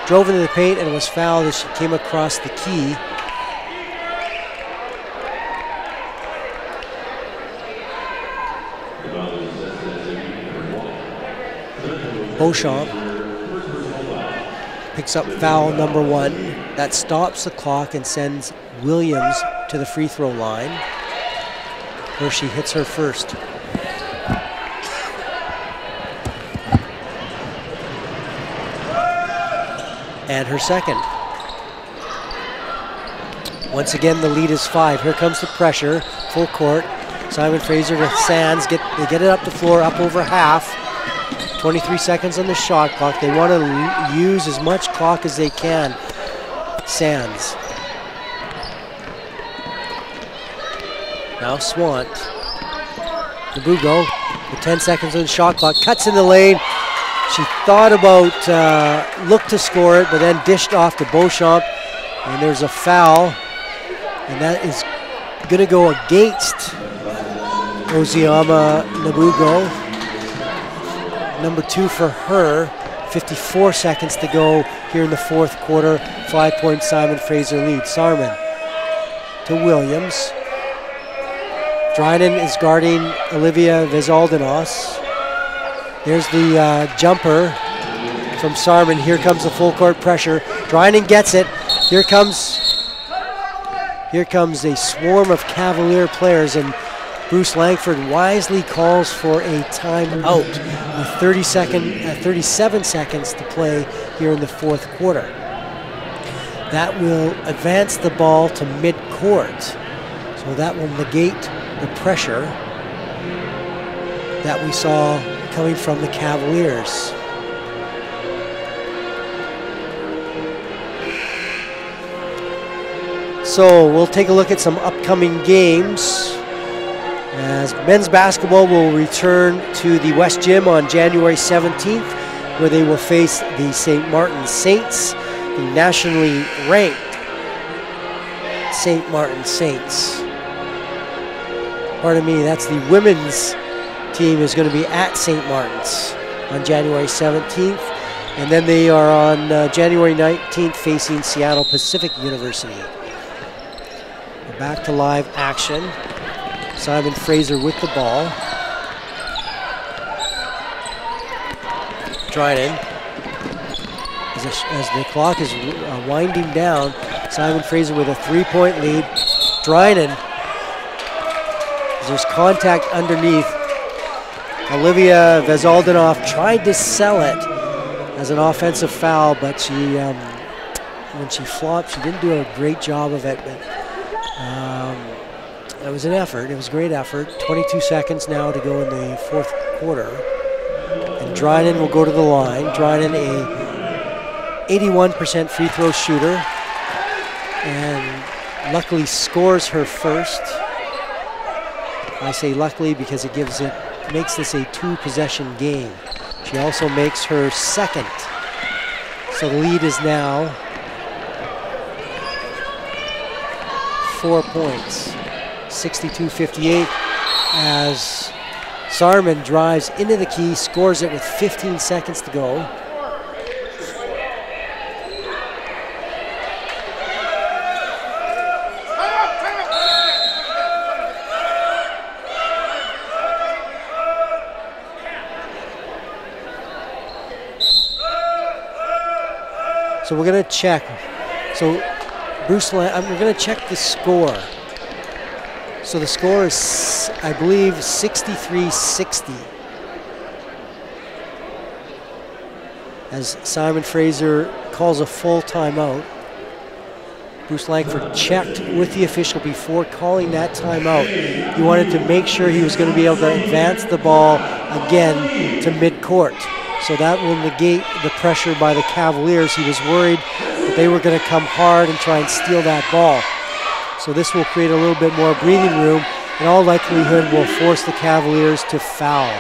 drove into the paint and was fouled as she came across the key. Beauchamp picks up foul number 1. That stops the clock and sends Williams to the free throw line, where she hits her first. And her second. Once again, the lead is 5. Here comes the pressure, full court. Simon Fraser to Sands. They get it up the floor, up over half. 23 seconds on the shot clock. They want to use as much clock as they can. Sands. Now Swant. Nabugo with 10 seconds on the shot clock. Cuts in the lane. She thought about, looked to score it, but then dished off to Beauchamp. And there's a foul. And that is going to go against Oziama Nabugo. Number 2 for her. 54 seconds to go here in the fourth quarter. 5-point Simon Fraser lead. Sarman to Williams. Dryden is guarding Olivia Vezaldanos. There's the jumper from Sarman. Here comes the full court pressure. Dryden gets it. Here comes a swarm of Cavalier players, and Bruce Langford wisely calls for a timeout with 37 seconds to play here in the fourth quarter. That will advance the ball to midcourt. So that will negate the pressure that we saw coming from the Cavaliers. So we'll take a look at some upcoming games. As men's basketball will return to the West Gym on January 17th, where they will face the St. Martin Saints, the nationally ranked St. Martin Saints. Pardon me, that's the women's team is going to be at St. Martin's on January 17th. And then they are on January 19th facing Seattle Pacific University. We're back to live action. Simon Fraser with the ball. Dryden. As the clock is winding down, Simon Fraser with a 3-point lead. Dryden. There's contact underneath. Olivia Vezaldanos tried to sell it as an offensive foul, but she, when she flopped, she didn't do a great job of it. But it was an effort. It was a great effort. 22 seconds now to go in the fourth quarter. And Dryden will go to the line. Dryden, a 81% free throw shooter, and luckily scores her first. I say luckily because it makes this a 2-possession game. She also makes her second. So the lead is now 4 points, 62-58, as Sarman drives into the key, scores it with 15 seconds to go. So we're going to check. So we're going to check the score. So the score is, I believe, 63-60. As Simon Fraser calls a full timeout. Bruce Langford checked with the official before calling that timeout. He wanted to make sure he was going to be able to advance the ball again to midcourt. So that will negate the pressure by the Cavaliers. He was worried but they were going to come hard and try and steal that ball. So this will create a little bit more breathing room. In all likelihood, will force the Cavaliers to foul.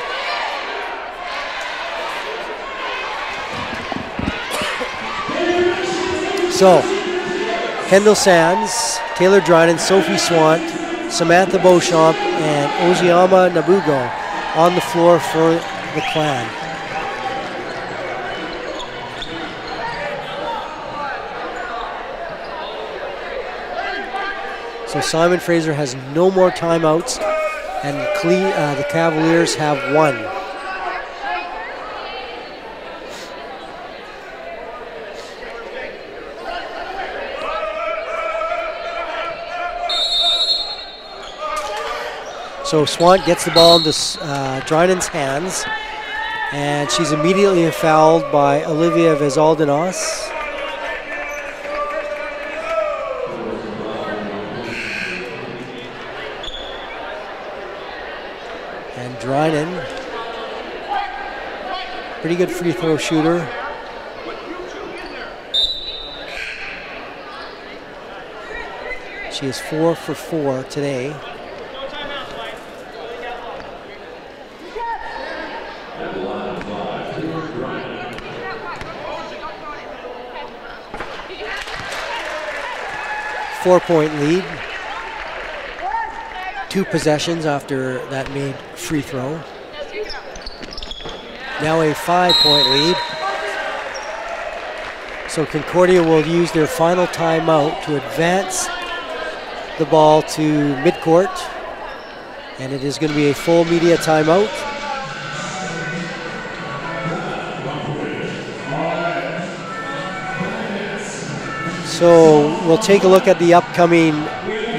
So, Kendall Sands, Taylor Dryden, Sophie Swant, Samantha Beauchamp, and Oziama Nabugo on the floor for the Clan. So Simon Fraser has no more timeouts, and the Cavaliers have one. So Swant gets the ball into Dryden's hands, and she's immediately fouled by Olivia Vezaldanos. And Dryden, pretty good free throw shooter. She is 4 for 4 today. Four-point lead. 2 possessions after that made free throw. Now a 5-point lead. So Concordia will use their final timeout to advance the ball to midcourt, and it is going to be a full media timeout. So we'll take a look at the upcoming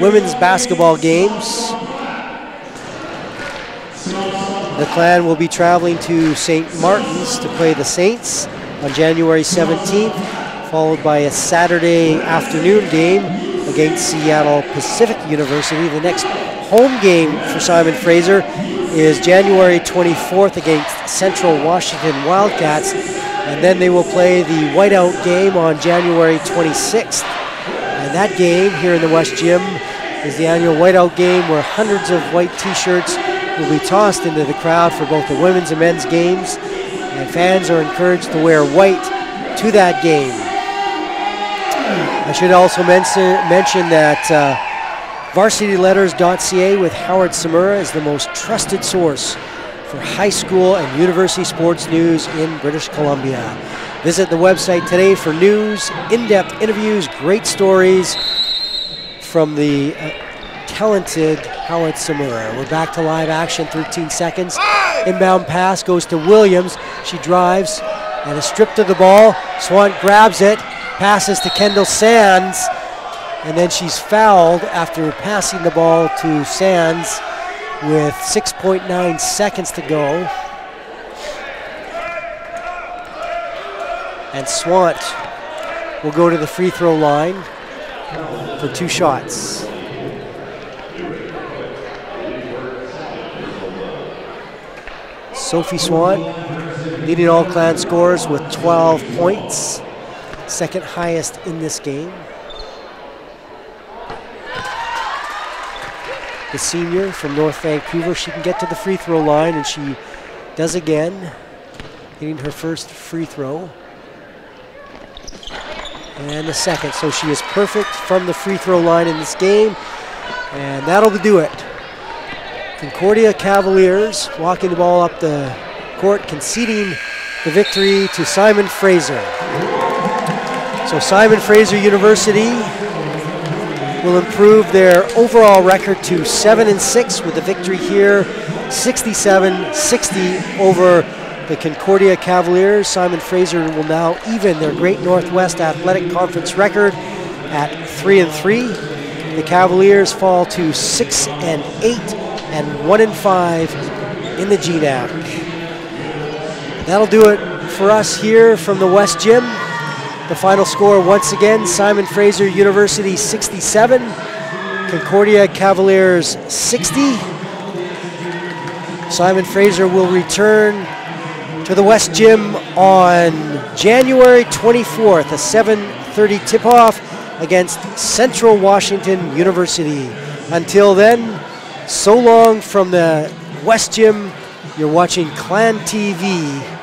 women's basketball games. The Clan will be traveling to St. Martin's to play the Saints on January 17th, followed by a Saturday afternoon game against Seattle Pacific University. The next home game for Simon Fraser is January 24th against Central Washington Wildcats, and then they will play the whiteout game on January 26th. And that game here in the West Gym is the annual whiteout game where hundreds of white t-shirts will be tossed into the crowd for both the women's and men's games, and fans are encouraged to wear white to that game. I should also mention that varsityletters.ca with Howard Samura is the most trusted source for high school and university sports news in British Columbia. Visit the website today for news, in-depth interviews, great stories from the talented Howard Samura. We're back to live action, 13 seconds. Inbound pass goes to Williams. She drives and is stripped of the ball. Swant grabs it, passes to Kendall Sands, and then she's fouled after passing the ball to Sands with 6.9 seconds to go. And Swant will go to the free throw line for 2 shots. Sophie Swant leading all Clan scorers with 12 points, second highest in this game. The senior from North Vancouver, she can get to the free throw line, and she does again, hitting her first free throw. And the second, so she is perfect from the free throw line in this game, and that'll do it. Concordia Cavaliers walking the ball up the court, conceding the victory to Simon Fraser. So Simon Fraser University will improve their overall record to 7-6 with the victory here, 67-60 over the Concordia Cavaliers. Simon Fraser will now even their Great Northwest Athletic Conference record at 3-3. The Cavaliers fall to 6-8 and 1-5 in the GNAC. That'll do it for us here from the West Gym. The final score once again, Simon Fraser University 67, Concordia Cavaliers 60. Simon Fraser will return to the West Gym on January 24th, a 7:30 8:30 tip-off against Central Washington University. Until then, so long from the West Gym. You're watching Clan TV.